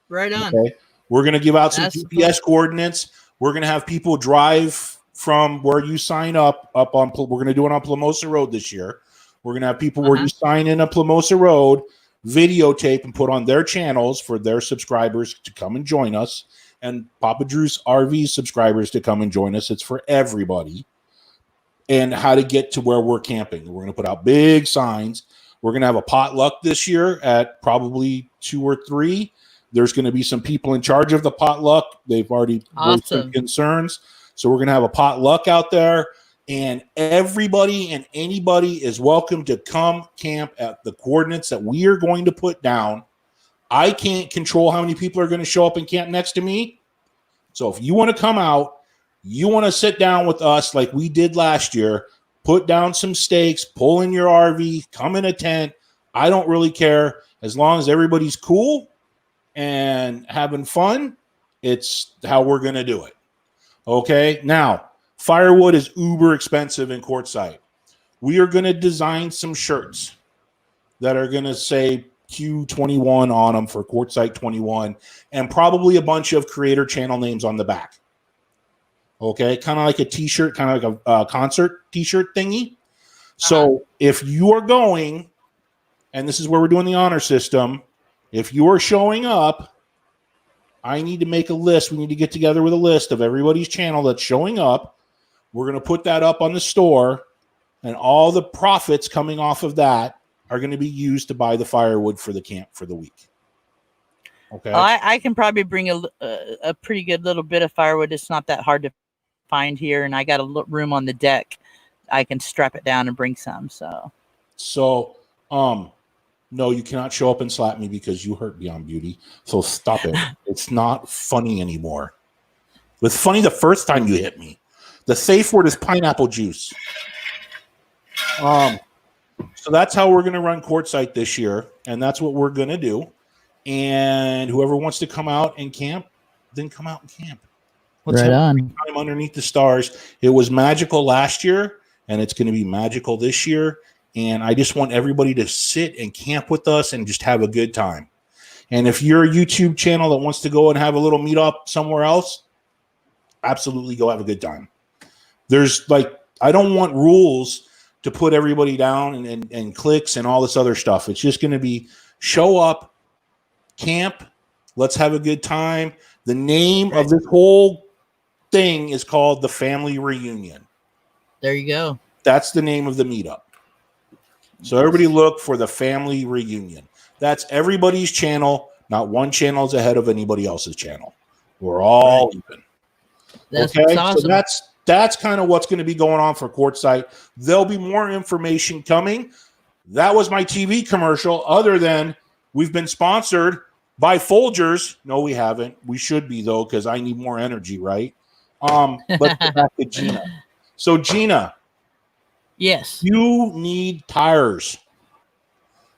Speaker 2: Right on.
Speaker 1: Okay. We're going to give out some GPS coordinates. We're going to have people drive from where you sign up on. We're going to do it on Plamosa Road this year. We're going to have people where you sign in at Plamosa Road. videotape and put on their channels for their subscribers to come and join us, and Papa Drew's RV subscribers to come and join us. It's for everybody. And how to get to where we're camping. We're going to put out big signs. We're going to have a potluck this year at probably 2 or 3. There's going to be some people in charge of the potluck. They've already voiced some concerns. So we're going to have a potluck out there. And everybody and anybody is welcome to come camp at the coordinates that we are going to put down. I can't control how many people are going to show up and camp next to me. So if you want to come out, you want to sit down with us like we did last year, put down some stakes, pull in your RV, come in a tent. I don't really care. As long as everybody's cool and having fun, it's how we're going to do it. Okay? Now, firewood is uber expensive in Quartzsite. We are going to design some shirts that are going to say Q21 on them for Quartzsite 21 and probably a bunch of creator channel names on the back. Okay, kind of like a t-shirt, kind of like a concert t-shirt thingy. So if you are going, and this is where we're doing the honor system, if you are showing up, I need to make a list. We need to get together with a list of everybody's channel that's showing up. We're going to put that up on the store, and all the profits coming off of that are going to be used to buy the firewood for the camp for the week. Okay.
Speaker 2: I can probably bring a pretty good little bit of firewood. It's not that hard to find here, and I got a room on the deck. I can strap it down and bring some. So
Speaker 1: no, you cannot show up and slap me because you hurt Beyond Beauty. So stop it. It's not funny anymore. It was funny the first time you hit me. The safe word is pineapple juice. So that's how we're going to run Quartzsite this year, and that's what we're going to do. And whoever wants to come out and camp, then come out and camp. Let's have a great time underneath the stars. It was magical last year, and it's going to be magical this year. And I just want everybody to sit and camp with us and just have a good time. And if you're a YouTube channel that wants to go and have a little meetup somewhere else, absolutely go have a good time. There's I don't want rules to put everybody down and clicks and all this other stuff. It's just going to be show up, camp, let's have a good time. The name of this whole thing is called the Family Reunion.
Speaker 2: There you go.
Speaker 1: That's the name of the meetup. So everybody look for the Family Reunion. That's everybody's channel. Not one channel is ahead of anybody else's channel. We're all even.
Speaker 2: That's awesome.
Speaker 1: So that's kind of what's going to be going on for Quartzsite. There'll be more information coming. That was my TV commercial. Other than we've been sponsored by Folgers. No, we haven't. We should be though, because I need more energy, right? Let's get back to Gina. So Gina,
Speaker 2: yes,
Speaker 1: you need tires.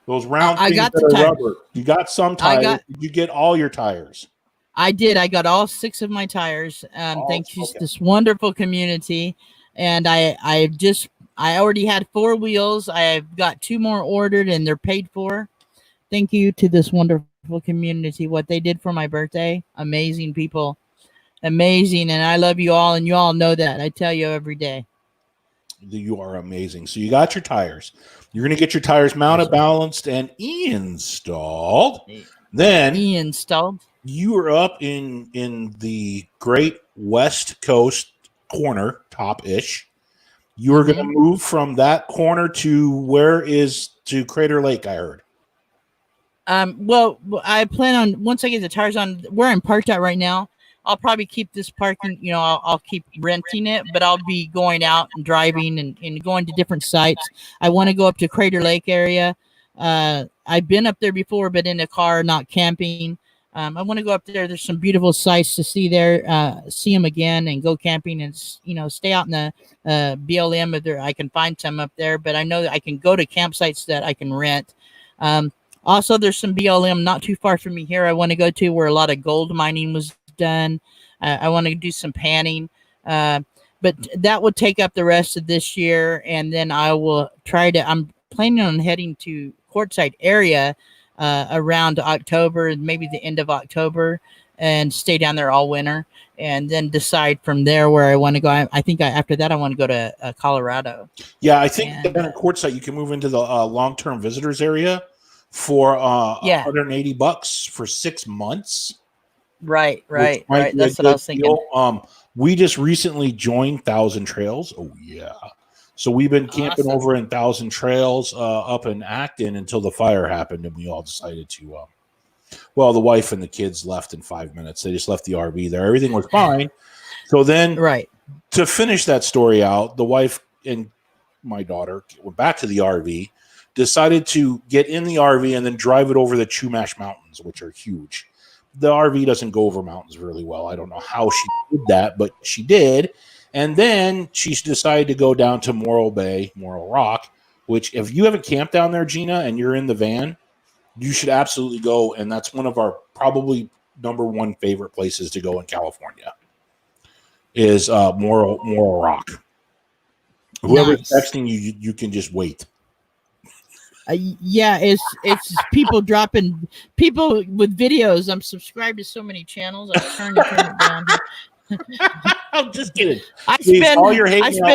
Speaker 1: Those round things
Speaker 2: got
Speaker 1: that
Speaker 2: the
Speaker 1: are
Speaker 2: tires.
Speaker 1: rubber. You got some tires. Did you get all your tires?
Speaker 2: I did. I got all 6 of my tires. Thanks to this wonderful community. And I already had 4 wheels. I've got 2 more ordered and they're paid for. Thank you to this wonderful community. What they did for my birthday. Amazing people. Amazing. And I love you all. And you all know that. I tell you every day.
Speaker 1: You are amazing. So you got your tires. You're going to get your tires mounted, balanced, and installed. Then
Speaker 2: installed.
Speaker 1: You are up in the Great West Coast corner, top-ish. You are going to move from that corner to Crater Lake, I heard.
Speaker 2: Well, I plan on, once I get the tires on, where I'm parked at right now, I'll probably keep this parking, I'll keep renting it, but I'll be going out and driving and going to different sites. I want to go up to Crater Lake area. I've been up there before, but in a car, not camping. I want to go up there. There's some beautiful sites to see there, see them again and go camping and, stay out in the BLM if there, I can find some up there, but I know that I can go to campsites that I can rent. Also, there's some BLM not too far from me here I want to go to where a lot of gold mining was done. I want to do some panning, but that will take up the rest of this year. And then I will I'm planning on heading to Quartzsite area around October, maybe the end of October, and stay down there all winter and then decide from there where I want to go. I think after that, I want to go to Colorado.
Speaker 1: Yeah, I think down at Quartzsite, you can move into the long-term visitors area. for $180 for 6 months.
Speaker 2: Right.
Speaker 1: That's
Speaker 2: what I was thinking.
Speaker 1: We just recently joined Thousand Trails. Oh yeah. So we've been camping over in Thousand Trails up in Acton until the fire happened, and we all decided to. Well, the wife and the kids left in 5 minutes. They just left the RV there. Everything was fine. So then, to finish that story out, the wife and my daughter went back to the RV, decided to get in the RV and then drive it over the Chumash Mountains, which are huge. The RV doesn't go over mountains really well. I don't know how she did that, but she did. And then she decided to go down to Morro Rock, which if you haven't camped down there, Gina, and you're in the van, you should absolutely go. And that's one of our probably number one favorite places to go in California is Morro Rock. Whoever's texting you, you can just wait.
Speaker 2: Yeah, it's people dropping people with videos. I'm subscribed to so many channels. I'm trying to turn it down.
Speaker 1: I'm just kidding.
Speaker 2: I spend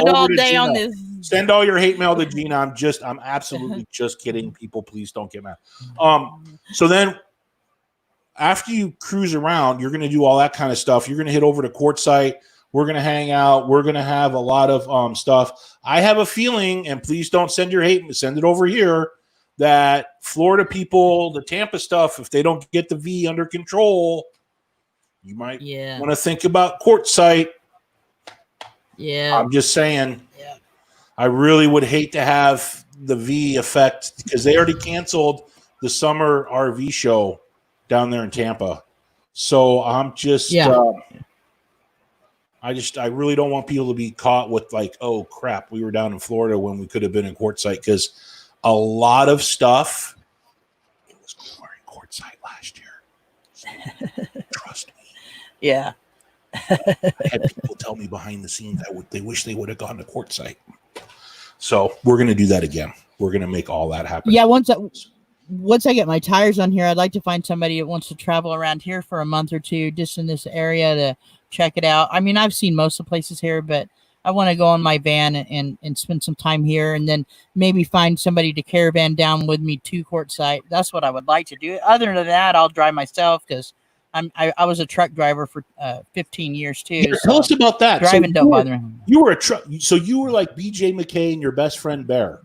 Speaker 2: all day on this.
Speaker 1: Send all your hate mail to Gina. I'm absolutely just kidding. People, please don't get mad. So then after you cruise around, you're going to do all that kind of stuff. You're going to hit over to Quartzsite. We're going to hang out. We're going to have a lot of stuff. I have a feeling, and please don't send your hate, send it over here, that Florida people, the Tampa stuff, if they don't get the V under control, you might want to think about Quartzsite.
Speaker 2: Yeah.
Speaker 1: I'm just saying. Yeah. I really would hate to have the V effect because they already canceled the summer RV show down there in Tampa. So I'm just I really don't want people to be caught with like, oh crap, we were down in Florida when we could have been in Quartzsite, because a lot of stuff it was cooler in Quartzsite last year. Trust me.
Speaker 2: Yeah.
Speaker 1: I had people tell me behind the scenes they wish they would have gone to Quartzsite. So we're going to do that again. We're going to make all that happen.
Speaker 2: Yeah, once I get my tires on here, I'd like to find somebody that wants to travel around here for a month or two, just in this area to check it out. I mean, I've seen most of the places here, but I want to go on my van and spend some time here, and then maybe find somebody to caravan down with me to Quartzsite. That's what I would like to do. Other than that, I'll drive myself because I was a truck driver for 15 years too.
Speaker 1: Yeah, so tell us about that.
Speaker 2: Driving don't bother me.
Speaker 1: You were a truck, so you were like BJ McKay and your best friend Bear.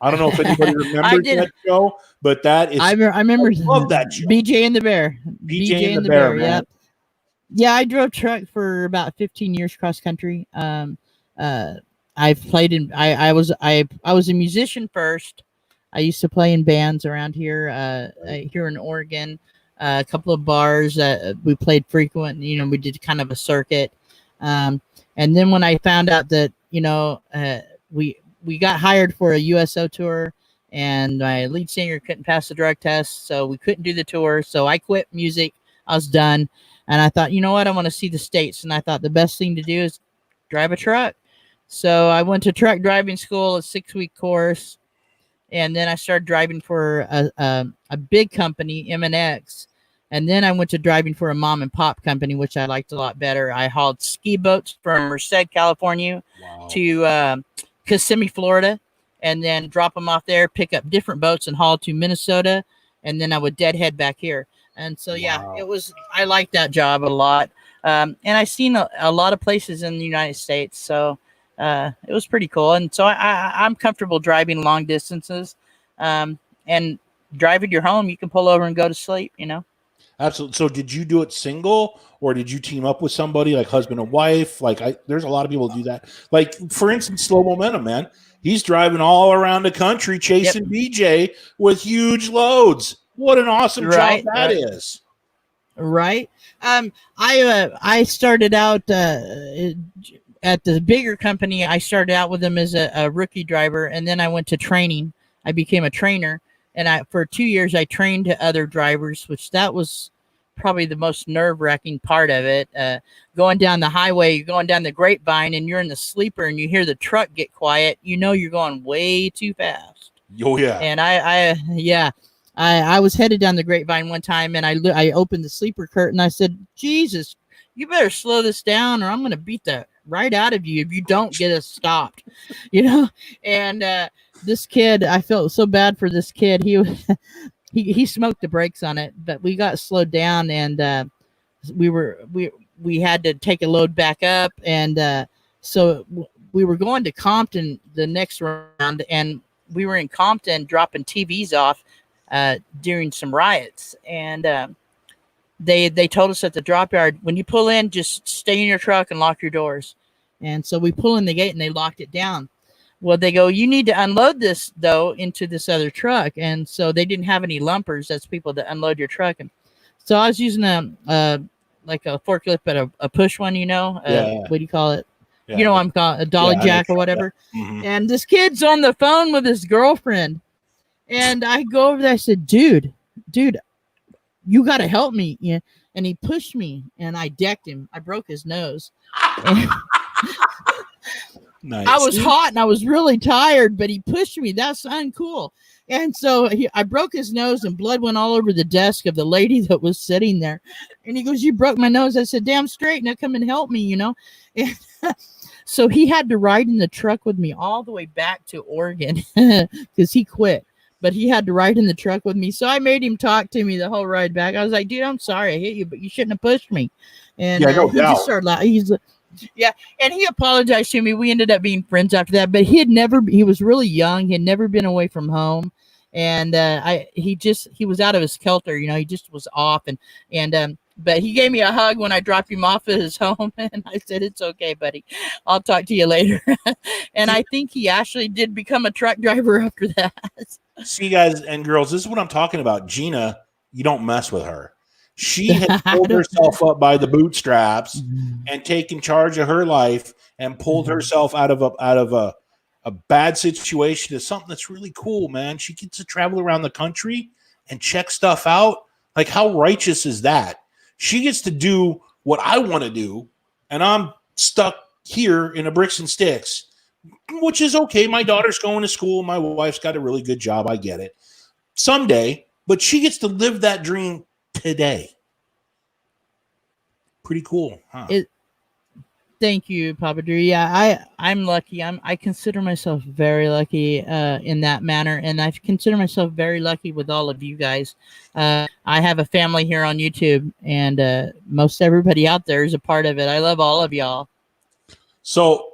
Speaker 1: I don't know if anybody remembers that show, but that is.
Speaker 2: I remember.
Speaker 1: Love that show.
Speaker 2: BJ and the Bear.
Speaker 1: BJ and the Bear.
Speaker 2: Man. Yeah, I drove truck for about 15 years cross country. I've played in. I was a musician first. I used to play in bands around here. Here in Oregon, a couple of bars. We played frequent. You know, we did kind of a circuit. And then when I found out that we got hired for a USO tour, and my lead singer couldn't pass the drug test, so we couldn't do the tour. So I quit music. I was done. And I thought, you know what? I want to see the States. And I thought the best thing to do is drive a truck. So I went to truck driving school, a 6-week course. And then I started driving for a big company, M&X. And then I went to driving for a mom and pop company, which I liked a lot better. I hauled ski boats from Merced, California to Kissimmee, Florida, and then drop them off there, pick up different boats and haul to Minnesota. And then I would deadhead back here. And so, I liked that job a lot. And I've seen a lot of places in the United States. So it was pretty cool. And so I'm comfortable driving long distances, and driving your home. You can pull over and go to sleep,
Speaker 1: Absolutely. So did you do it single, or did you team up with somebody like husband and wife? There's a lot of people who do that. Like, for instance, Slow Momentum, man. He's driving all around the country chasing BJ with huge loads. What an awesome job that is. Right.
Speaker 2: I started out at the bigger company. I started out with them as a rookie driver, and then I went to training. I became a trainer, and for 2 years I trained other drivers, which that was probably the most nerve-wracking part of it. Going down the highway, you're going down the Grapevine, and you're in the sleeper, and you hear the truck get quiet. You know you're going way too fast.
Speaker 1: Oh yeah.
Speaker 2: And I was headed down the Grapevine one time, and I opened the sleeper curtain. I said, Jesus, you better slow this down, or I'm going to beat the right out of you if you don't get us stopped, you know. And this kid, I felt so bad for this kid. He smoked the brakes on it, but we got slowed down, and we had to take a load back up, and so we were going to Compton the next round, and we were in Compton dropping TVs off during some riots, and they told us at the drop yard, when you pull in, just stay in your truck and lock your doors. And so we pull in the gate, and they locked it down. Well, they go, you need to unload this, though, into this other truck. And so they didn't have any lumpers. That's people that unload your truck. And so I was using like a forklift, but a push one, you know? What do you call it? Yeah. You know, I'm called a dolly jack or whatever. Yeah. Mm-hmm. And this kid's on the phone with his girlfriend. And I go over there. I said, dude, you got to help me. Yeah. And he pushed me, and I decked him. I broke his nose. Nice. I was hot and I was really tired, but he pushed me. That's uncool. And so I broke his nose, and blood went all over the desk of the lady that was sitting there. And he goes, you broke my nose. I said, damn straight. Now come and help me, you know. And so he had to ride in the truck with me all the way back to Oregon because he quit. But he had to ride in the truck with me. So I made him talk to me the whole ride back. I was like, dude, I'm sorry I hit you, but you shouldn't have pushed me. And he just started laughing. Yeah, and he apologized to me. We ended up being friends after that. But he was really young. He had never been away from home. And he was out of his kelter, you know, he just was off. But he gave me a hug when I dropped him off at his home. And I said, it's okay, buddy. I'll talk to you later. And I think he actually did become a truck driver after that.
Speaker 1: See, guys and girls, this is what I'm talking about. Gina, you don't mess with her. She had pulled herself up by the bootstraps and taken charge of her life and pulled herself out of a bad situation to something that's really cool, man. She gets to travel around the country and check stuff out. Like, how righteous is that? She gets to do what I want to do, and I'm stuck here in a bricks and sticks, which is okay. My daughter's going to school. My wife's got a really good job. I get it. Someday, but she gets to live that dream today. Pretty cool, huh?
Speaker 2: Thank you, Papa Drew. Yeah, I'm lucky. I consider myself very lucky in that manner, and I consider myself very lucky with all of you guys. I have a family here on YouTube, and most everybody out there is a part of it. I love all of y'all.
Speaker 1: So,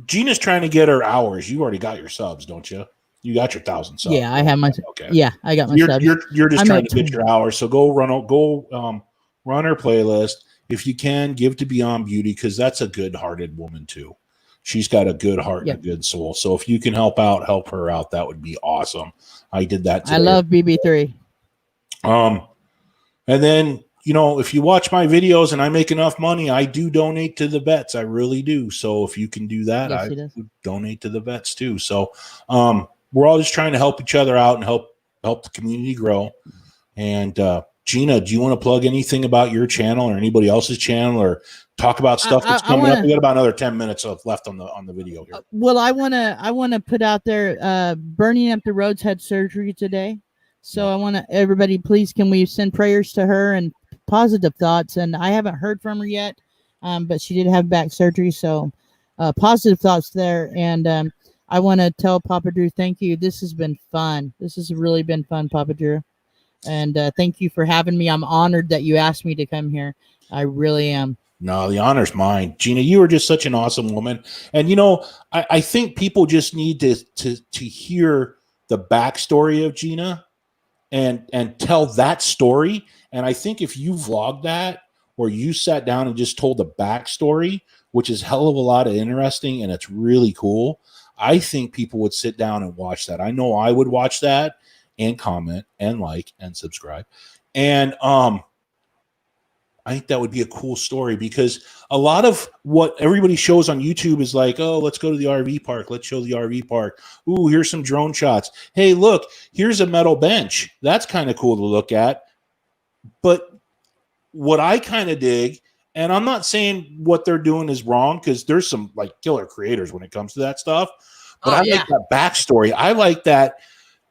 Speaker 1: Gina's trying to get her hours. You already got your subs, don't you? You got your 1,000 subs.
Speaker 2: Yeah, I have my. Okay. Yeah, I got my subs.
Speaker 1: You're just trying to get your hours. So go run her playlist. If you can, give to Beyond Beauty, because that's a good-hearted woman too. She's got a good heart and a good soul. So if you can help her out. That would be awesome. I did that today.
Speaker 2: I love BB3.
Speaker 1: And then, you know, if you watch my videos and I make enough money, I do donate to the vets. I really do. So if you can do that, I would donate to the vets too. So we're all just trying to help each other out and help the community grow. And Gina, do you want to plug anything about your channel or anybody else's channel, or talk about stuff that's coming up? We got about another 10 minutes left on the video here.
Speaker 2: Well, I wanna put out there, Burning Up the Roads had surgery today, so I want everybody, please, can we send prayers to her and positive thoughts? And I haven't heard from her yet, but she did have back surgery, so positive thoughts there. And I want to tell Papa Drew, thank you. This has been fun. This has really been fun, Papa Drew. And thank you for having me. I'm honored that you asked me to come here. I really am.
Speaker 1: No, the honor's mine. Gina, you are just such an awesome woman. And, you know, I think people just need to hear the backstory of Gina and tell that story. And I think if you vlogged that, or you sat down and just told the backstory, which is hell of a lot of interesting, and it's really cool, I think people would sit down and watch that. I know I would watch that and comment and like and subscribe. And I think that would be a cool story, because a lot of what everybody shows on YouTube is like, oh, let's go to the RV park. Let's show the RV park. Ooh, here's some drone shots. Hey, look, here's a metal bench. That's kind of cool to look at. But what I kind of dig, and I'm not saying what they're doing is wrong, because there's some like killer creators when it comes to that stuff. But I like that backstory. I like that.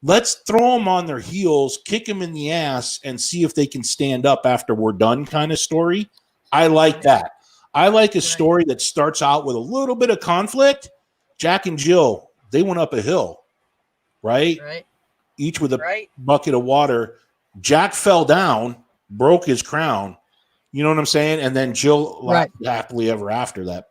Speaker 1: Let's throw them on their heels, kick them in the ass, and see if they can stand up after we're done kind of story. I like that. I like a story that starts out with a little bit of conflict. Jack and Jill, they went up a hill, right?
Speaker 2: Right.
Speaker 1: Each with a bucket of water. Jack fell down, broke his crown. You know what I'm saying? And then Jill laughed happily ever after that.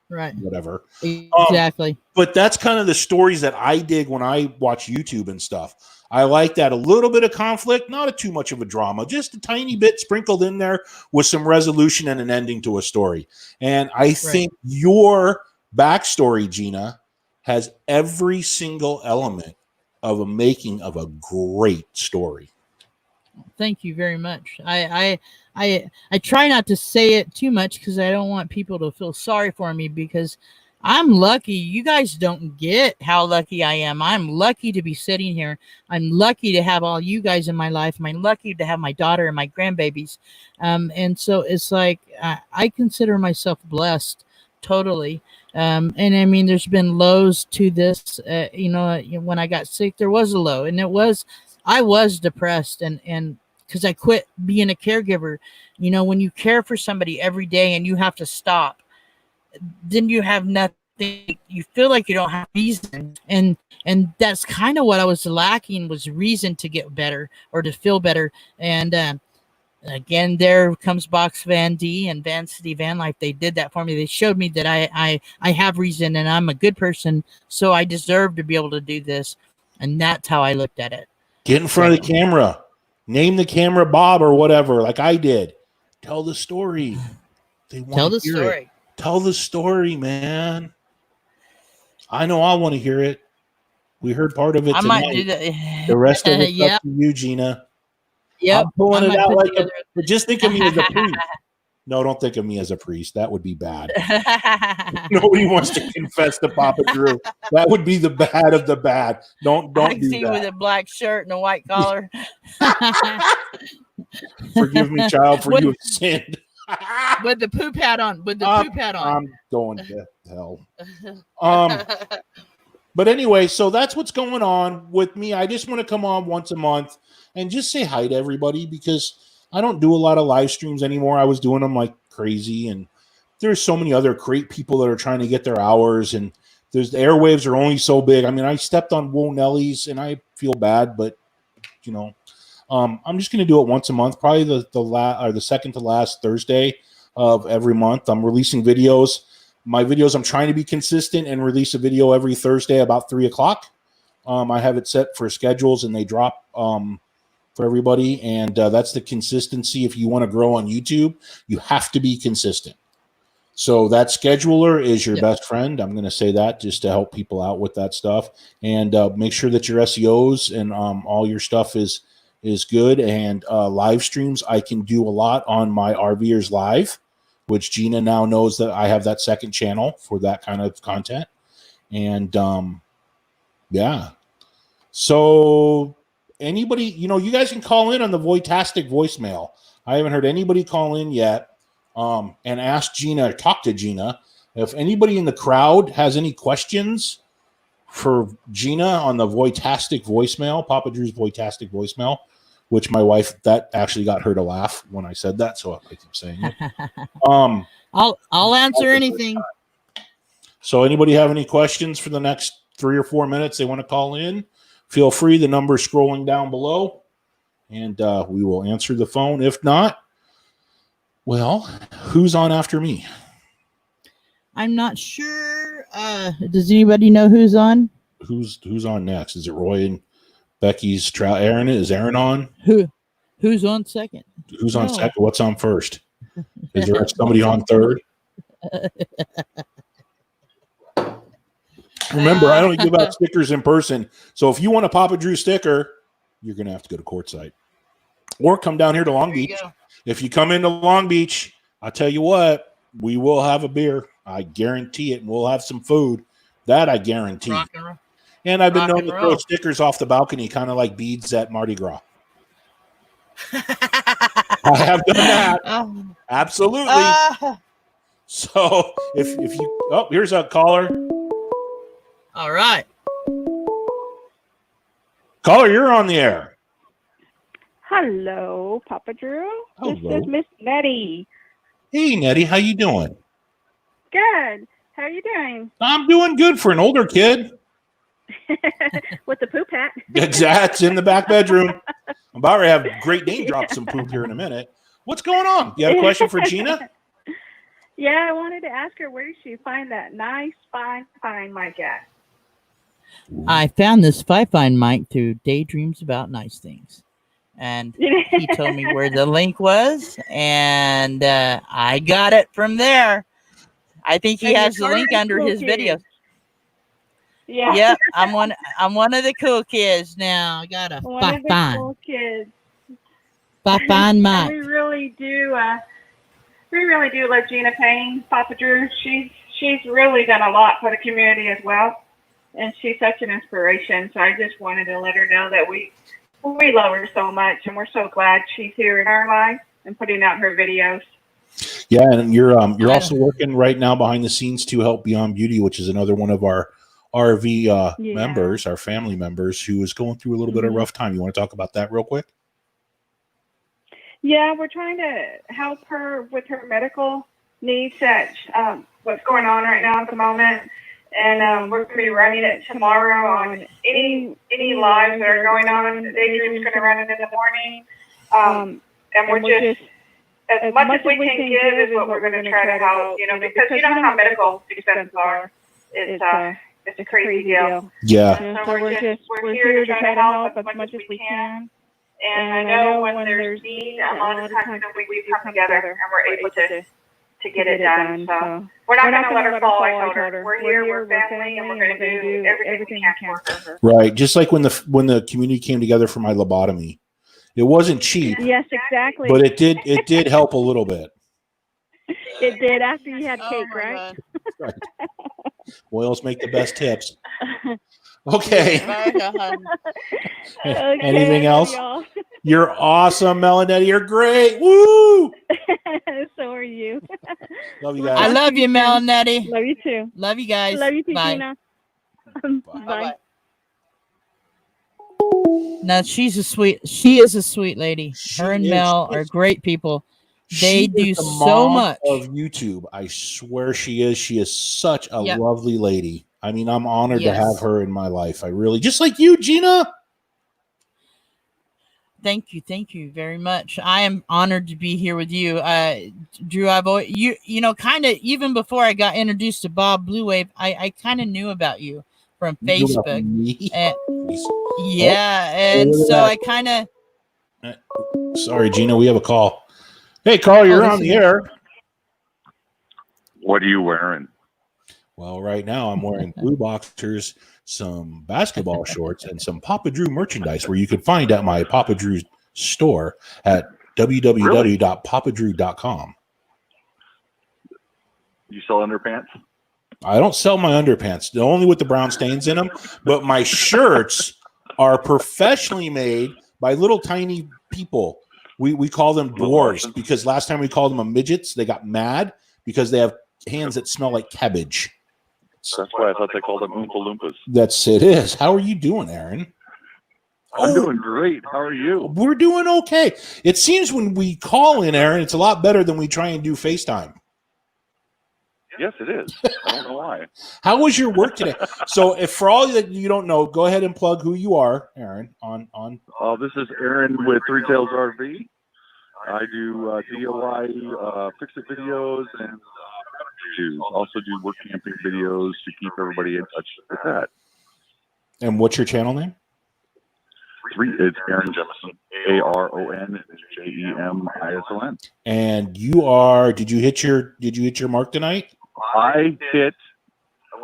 Speaker 2: Right.
Speaker 1: Whatever.
Speaker 2: Exactly.
Speaker 1: But that's kind of the stories that I dig when I watch YouTube and stuff. I like that. A little bit of conflict, not too much of a drama, just a tiny bit sprinkled in there with some resolution and an ending to a story. And I think your backstory, Gina, has every single element of a making of a great story.
Speaker 2: Thank you very much. I try not to say it too much because I don't want people to feel sorry for me, because I'm lucky. You guys don't get how lucky I am. I'm lucky to be sitting here. I'm lucky to have all you guys in my life. I'm lucky to have my daughter and my grandbabies. And so it's like I consider myself blessed totally. And I mean, there's been lows to this. When I got sick, there was a low, and I was depressed, and because I quit being a caregiver. When you care for somebody every day and you have to stop, then you have nothing. You feel like you don't have reason, and that's kind of what I was lacking, was reason to get better or to feel better. And again, there comes Box Van D and Van City Vanlife. They did that for me. They showed me that I have reason and I'm a good person, so I deserve to be able to do this. And that's how I looked at it.
Speaker 1: Get in front of the camera. Name the camera Bob or whatever, like I did. Tell the story. They want to hear it. Tell the story, man. I know I want to hear it. We heard part of it tonight.
Speaker 2: I might do that.
Speaker 1: The rest of it's up to you, Gina.
Speaker 2: Yep.
Speaker 1: I'm pulling it out like but just think of me as a priest. No, don't think of me as a priest. That would be bad. Nobody wants to confess to Papa Drew. That would be the bad of the bad. Don't
Speaker 2: I
Speaker 1: do
Speaker 2: see
Speaker 1: that.
Speaker 2: With a black shirt and a white collar.
Speaker 1: Forgive me, child, for you have sinned.
Speaker 2: With the poop hat on.
Speaker 1: I'm going to hell. But anyway, so that's what's going on with me. I just want to come on once a month and just say hi to everybody, because I don't do a lot of live streams anymore. I was doing them like crazy, and there's so many other great people that are trying to get their hours, and the airwaves are only so big. I mean, I stepped on Whoa Nellies and I feel bad, but I'm just going to do it once a month, probably the second to last Thursday of every month. I'm releasing videos. My videos, I'm trying to be consistent and release a video every Thursday about 3:00. I have it set for schedules, and they drop for everybody. And that's the consistency. If you want to grow on YouTube, you have to be consistent. So that scheduler is your best friend. I'm going to say that just to help people out with that stuff. And make sure that your SEOs and all your stuff is good. And live streams, I can do a lot on my RVers Live, which Gina now knows that I have that second channel for that kind of content. And so anybody, you guys can call in on the Voitastic voicemail. I haven't heard anybody call in yet and ask Gina, or talk to Gina. If anybody in the crowd has any questions for Gina on the Voitastic voicemail, Papa Drew's Voitastic voicemail, which my wife, that actually got her to laugh when I said that, so I keep saying it.
Speaker 2: I'll answer anything.
Speaker 1: So anybody have any questions for the next 3 or 4 minutes they want to call in? Feel free. The number is scrolling down below, and we will answer the phone. If not, well, who's on after me?
Speaker 2: I'm not sure. Does anybody know who's on?
Speaker 1: Who's on next? Is it Roy and Becky's Aaron? Is Aaron on?
Speaker 2: Who's on second?
Speaker 1: Who's on second? What's on first? Is there somebody on third? Remember, I only give out stickers in person. So if you want a Papa Drew sticker, you're going to have to go to Quartzsite. Or come down here to Long Beach. If you come into Long Beach, I'll tell you what, we will have a beer. I guarantee it. And we'll have some food. That I guarantee. And I've been known to throw stickers off the balcony, kind of like beads at Mardi Gras. I have done that. Absolutely. So if you, here's a caller.
Speaker 2: All right.
Speaker 1: Caller, you're on the air.
Speaker 3: Hello, Papa Drew.
Speaker 1: Hello.
Speaker 3: This is Miss Betty.
Speaker 1: Hey, Nettie, how you doing?
Speaker 3: Good. How are you doing?
Speaker 1: I'm doing good for an older kid.
Speaker 3: With the poop hat.
Speaker 1: That's in the back bedroom. I'm about to have Great Dane drop some poop here in a minute. What's going on? You have a question for Gina?
Speaker 3: Yeah, I wanted to ask her where did she find that nice, fine mic at?
Speaker 2: I found this fine mic through Daydreams About Nice Things. And he told me where the link was, and I got it from there. I think he has the link under his videos.
Speaker 3: Yeah.
Speaker 2: Yep, I'm one of the cool kids now. I got a
Speaker 3: one of the cool kids.
Speaker 2: Fine mic.
Speaker 3: We really do love Gina Payne, Papa Drew. She's really done a lot for the community as well, and she's such an inspiration. So I just wanted to let her know that we love her so much, and we're so glad she's here in our life and putting out her videos.
Speaker 1: Yeah, and you're also working right now behind the scenes to help Beyond Beauty, which is another one of our RV members, our family members, who is going through a little bit of a rough time. You want to talk about that real quick?
Speaker 3: Yeah, we're trying to help her with her medical needs. That what's going on right now at the moment. And we're going to be running it tomorrow on any lives that are going on. Daydream's going to run it in the morning. And we're just, as much as we can give is what we're going to try to help, because you know how medical expenses are. It's a crazy deal.
Speaker 1: Yeah.
Speaker 3: So we're here to try to help as much as we can. And I know when there's need, a lot of times we come together and we're able to get it done. So we're not going to let her fall. I told her we're here, we're family, and we're going to do everything we can for her.
Speaker 1: Right, just like when the community came together for my lobotomy, it wasn't cheap.
Speaker 3: Yes, exactly.
Speaker 1: But it did help a little bit.
Speaker 3: It did after you had cake, right?
Speaker 1: Right. Oils make the best tips. Okay. Anything else? You're awesome, Melanetti. You're great. Woo!
Speaker 3: So are you.
Speaker 1: Love you guys.
Speaker 2: I love you, Melanetti.
Speaker 3: Love you too.
Speaker 2: Love you guys.
Speaker 3: Love you too,
Speaker 2: Bye.
Speaker 3: Gina. Bye.
Speaker 2: No, she is a sweet lady. Her and Mel are great people. They do so much
Speaker 1: of YouTube. I swear she is. She is such a lovely lady. I mean, I'm honored to have her in my life. I really, just like you, Gina.
Speaker 2: Thank you very much. I am honored to be here with you, Drew. I've always, kind of even before I got introduced to Bob Blue Wave, I kind of knew about you from Facebook. And so I kind of.
Speaker 1: Sorry, Gina, we have a call. Hey, Carl, you're on the air.
Speaker 4: What are you wearing?
Speaker 1: Well, right now I'm wearing blue boxers, some basketball shorts, and some Papa Drew merchandise where you could find at my Papa Drew store at www.papadrew.com.
Speaker 4: You sell underpants?
Speaker 1: I don't sell my underpants, only with the brown stains in them, but my shirts are professionally made by little tiny people. We call them dwarves because last time we called them midgets, they got mad because they have hands that smell like cabbage.
Speaker 4: That's why I thought they called them Oompa Loompas.
Speaker 1: That's it is. How are you doing, Aaron?
Speaker 4: I'm doing great. How are you?
Speaker 1: We're doing okay. It seems when we call in, Aaron, it's a lot better than we try and do FaceTime.
Speaker 4: Yes, it is. I don't know why.
Speaker 1: How was your work today? So, if for all that you don't know, go ahead and plug who you are, Aaron.
Speaker 4: This is Aaron with Three Tails RV. I do DIY fix-it videos and also do work camping videos to keep everybody in touch with that. And
Speaker 1: what's your channel name?
Speaker 4: It's Aaron Jemison. ARON JEMISON.
Speaker 1: And you are? Did you hit your mark tonight?
Speaker 4: I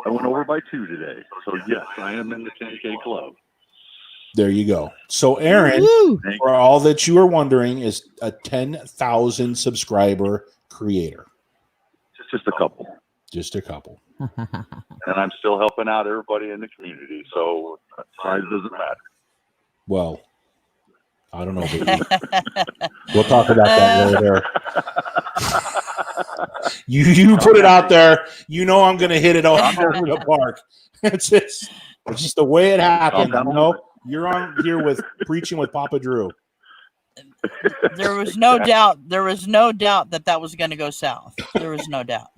Speaker 4: went over by 2 today. So yes, I am in the 10K club.
Speaker 1: There you go. So Aaron, for all that you are wondering, is a 10,000 subscriber creator.
Speaker 4: Just a couple. And I'm still helping out everybody in the community, so size doesn't matter.
Speaker 1: Well, I don't know. We'll talk about that later. You put it out there. You know I'm going to hit it out over the park. It's just the way it happened. You're on here with preaching with Papa Drew.
Speaker 2: There was no doubt. There was no doubt that was going to go south. There was no doubt.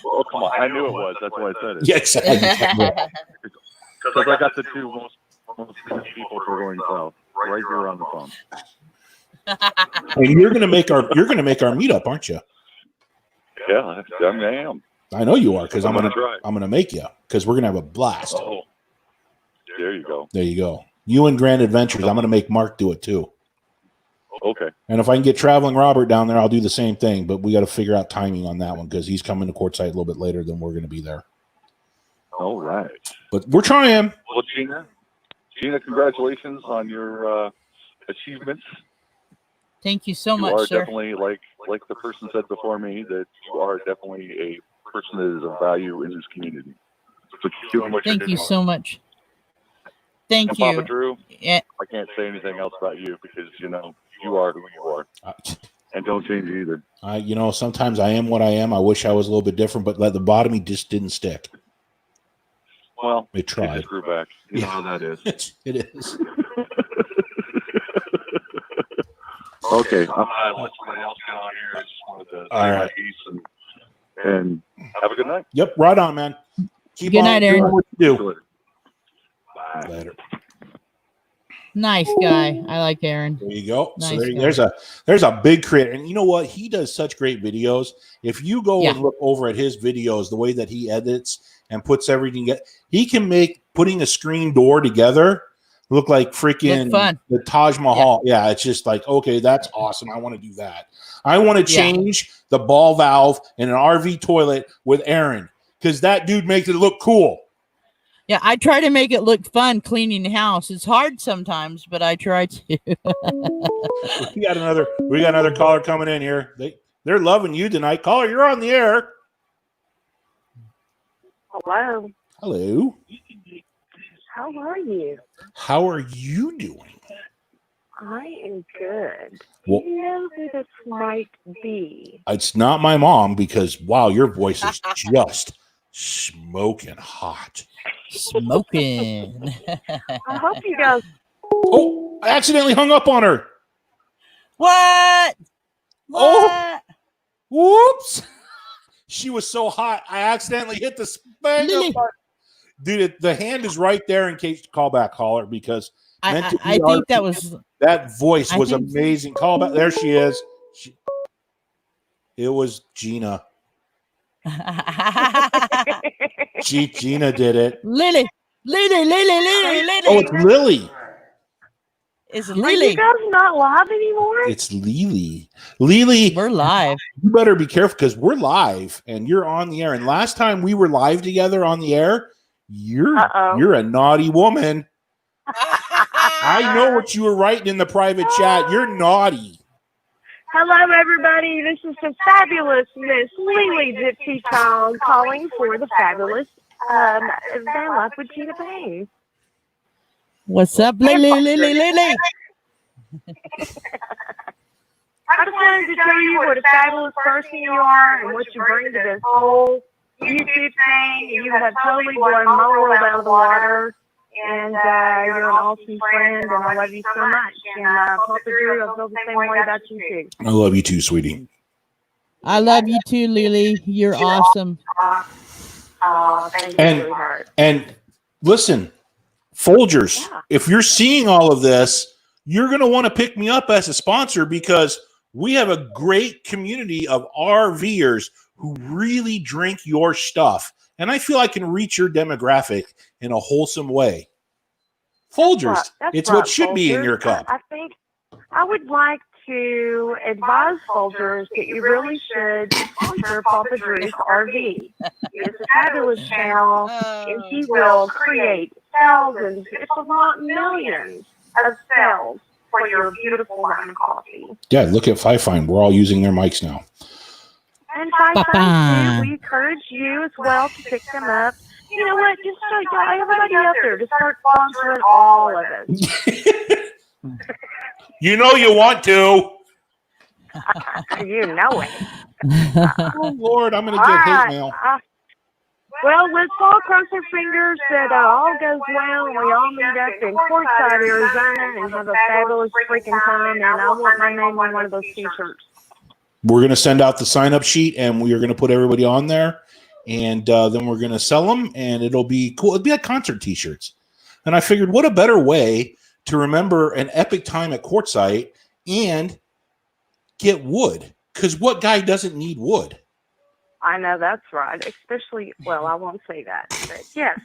Speaker 4: Oh, come on. I knew it was. That's why I said it.
Speaker 1: Yeah, exactly.
Speaker 4: Because I got the two most people for going south right here on the phone.
Speaker 1: And you're gonna make our meetup, aren't you?
Speaker 4: Yeah, I am.
Speaker 1: I know you are, because I'm
Speaker 4: try.
Speaker 1: gonna make you, because we're gonna have a blast.
Speaker 4: Oh, there you go.
Speaker 1: There you go. You and Grand Adventures. I'm gonna make Mark do it too.
Speaker 4: Okay.
Speaker 1: And if I can get Traveling Robert down there, I'll do the same thing. But we got to figure out timing on that one, because he's coming to Quartzsite a little bit later than we're going to be there.
Speaker 4: All right.
Speaker 1: But we're trying.
Speaker 4: Well, Gina, congratulations on your achievements.
Speaker 2: Thank you so
Speaker 4: You
Speaker 2: much,
Speaker 4: are
Speaker 2: sir.
Speaker 4: definitely, like the person said before me, that you are definitely a person that is of value in this community. So keep doing what you're
Speaker 2: Thank
Speaker 4: doing.
Speaker 2: you so much. Thank
Speaker 4: And
Speaker 2: you.
Speaker 4: Papa Drew,
Speaker 2: Yeah.
Speaker 4: I can't say anything else about you, because, you are who you are. And don't change either.
Speaker 1: Sometimes I am what I am. I wish I was a little bit different, but the lobotomy just didn't stick.
Speaker 4: Well,
Speaker 1: it tried.
Speaker 4: It just grew back. You know how that is.
Speaker 1: It is.
Speaker 4: Okay, I'm going to let somebody else get on here. I just wanted to say my piece and have a good night.
Speaker 1: Yep, right on, man. Keep
Speaker 2: Good
Speaker 1: on
Speaker 2: night,
Speaker 1: doing
Speaker 2: Aaron.
Speaker 1: what you do.
Speaker 4: Later. Bye.
Speaker 1: Later.
Speaker 2: Nice guy. I like Aaron.
Speaker 1: There you go.
Speaker 2: Nice
Speaker 1: So there's a big creator, and you know what? He does such great videos. If you go and look over at his videos, the way that he edits and puts everything, he can make putting a screen door together look like freaking the Taj Mahal. Yeah, it's just like, okay, that's awesome. I want to do that. I want to change the ball valve in an RV toilet with Aaron, because that dude makes it look cool.
Speaker 2: Yeah, I try to make it look fun cleaning the house. It's hard sometimes, but I try to.
Speaker 1: we got another caller coming in here. They're loving you tonight. Caller, you're on the air.
Speaker 5: Hello.
Speaker 1: Hello.
Speaker 5: How are you?
Speaker 1: How are you doing?
Speaker 5: I am good.
Speaker 1: Well,
Speaker 5: Do you know who this might be?
Speaker 1: It's not my mom, because wow, your voice is just smoking hot.
Speaker 2: Smoking.
Speaker 5: I hope you guys.
Speaker 1: Oh, I accidentally hung up on her.
Speaker 2: What?
Speaker 1: Oh, whoops. She was so hot, I accidentally hit the bang up button. Dude, the hand is right there in case you call back, caller, because
Speaker 2: I think
Speaker 1: that voice was amazing. Call back. There she is. It was Gina. Gina did it.
Speaker 2: Lily.
Speaker 1: Oh, it's Lily.
Speaker 2: It's
Speaker 5: Are
Speaker 2: Lily.
Speaker 5: you guys not live anymore?
Speaker 1: It's Lily. Lily,
Speaker 2: we're live.
Speaker 1: You better be careful, because we're live and you're on the air. And last time we were live together on the air, you're a naughty woman. I know what you were writing in the private chat. You're naughty.
Speaker 5: Hello, everybody. This is the fabulous Miss Lily Gypsy Town calling for the fabulous Vanlife with Gina Payne.
Speaker 2: What's up, Lily?
Speaker 5: I just wanted to tell you what a fabulous person you are and what you bring to this whole YouTube thing. You have totally blown my world out of the water. And you're an awesome friend, and I love you so much. And Papa Drew, I feel the same way about you too.
Speaker 1: I love you too, sweetie.
Speaker 2: I love you too, Lily. You're awesome.
Speaker 5: Thank you, sweetheart.
Speaker 1: And listen, Folgers, if you're seeing all of this, you're going to want to pick me up as a sponsor, because we have a great community of RVers who really drink your stuff. And I feel I can reach your demographic in a wholesome way. Folgers, it's what should be in your cup.
Speaker 5: I think I would like to advise Folgers that you really should sponsor Papa Drew's RV. It's a fabulous channel, and he will create thousands, if not millions, of sales for your beautiful lemon coffee.
Speaker 1: Yeah, look at Fifine. We're all using their mics now.
Speaker 5: And Fifine, too, we encourage you as well to pick them up. You know what? Just everybody out there to start sponsoring all of it.
Speaker 1: You know you want to.
Speaker 5: You know it.
Speaker 1: Oh, Lord, I'm going to get hate mail.
Speaker 5: Well, let's all cross our fingers that all goes well and we all meet up in Quartzsite, Arizona and have a fabulous freaking time. And I want my name on one of those t-shirts.
Speaker 1: We're going to send out the sign-up sheet, and we are going to put everybody on there, and then we're going to sell them, and it'll be cool. It'll be like concert t-shirts. And I figured, what a better way to remember an epic time at Quartzsite and get wood, because what guy doesn't need wood?
Speaker 5: I know that's right. Especially, well, I won't say that, but yes.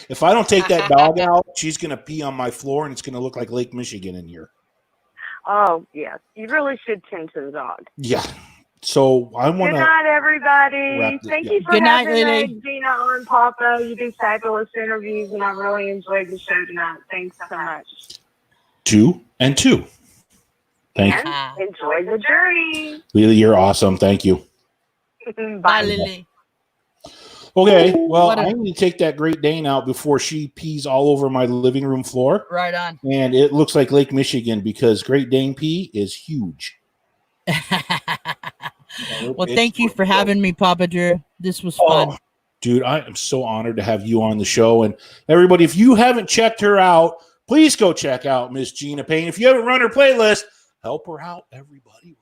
Speaker 1: If I don't take that dog out, she's going to pee on my floor, and it's going to look like Lake Michigan in here.
Speaker 5: Oh, yes. You really should tend to the dog.
Speaker 1: Yeah. So I want to.
Speaker 5: Good night, everybody. Thank you for having me, Gina on Papa. You do fabulous interviews, and I really enjoyed the show tonight. Thanks so much.
Speaker 1: 2 and 2. Thank you.
Speaker 5: Enjoy the journey.
Speaker 1: Lily, you're awesome. Thank you.
Speaker 5: Bye,
Speaker 2: Lily.
Speaker 1: Okay, well, I need to take that Great Dane out before she pees all over my living room floor.
Speaker 2: Right on.
Speaker 1: And it looks like Lake Michigan because Great Dane pee is huge.
Speaker 2: Well, thank you for having me, Papa Drew. This was fun.
Speaker 1: Dude, I am so honored to have you on the show. And everybody, if you haven't checked her out, please go check out Miss Gina Payne. If you haven't run her playlist, help her out, everybody.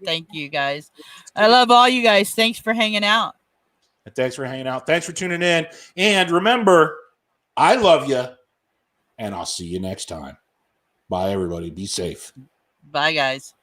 Speaker 2: Thank you, guys. I love all you guys. Thanks for hanging out.
Speaker 1: And thanks for hanging out. Thanks for tuning in. And remember, I love you, and I'll see you next time. Bye, everybody. Be safe.
Speaker 2: Bye, guys.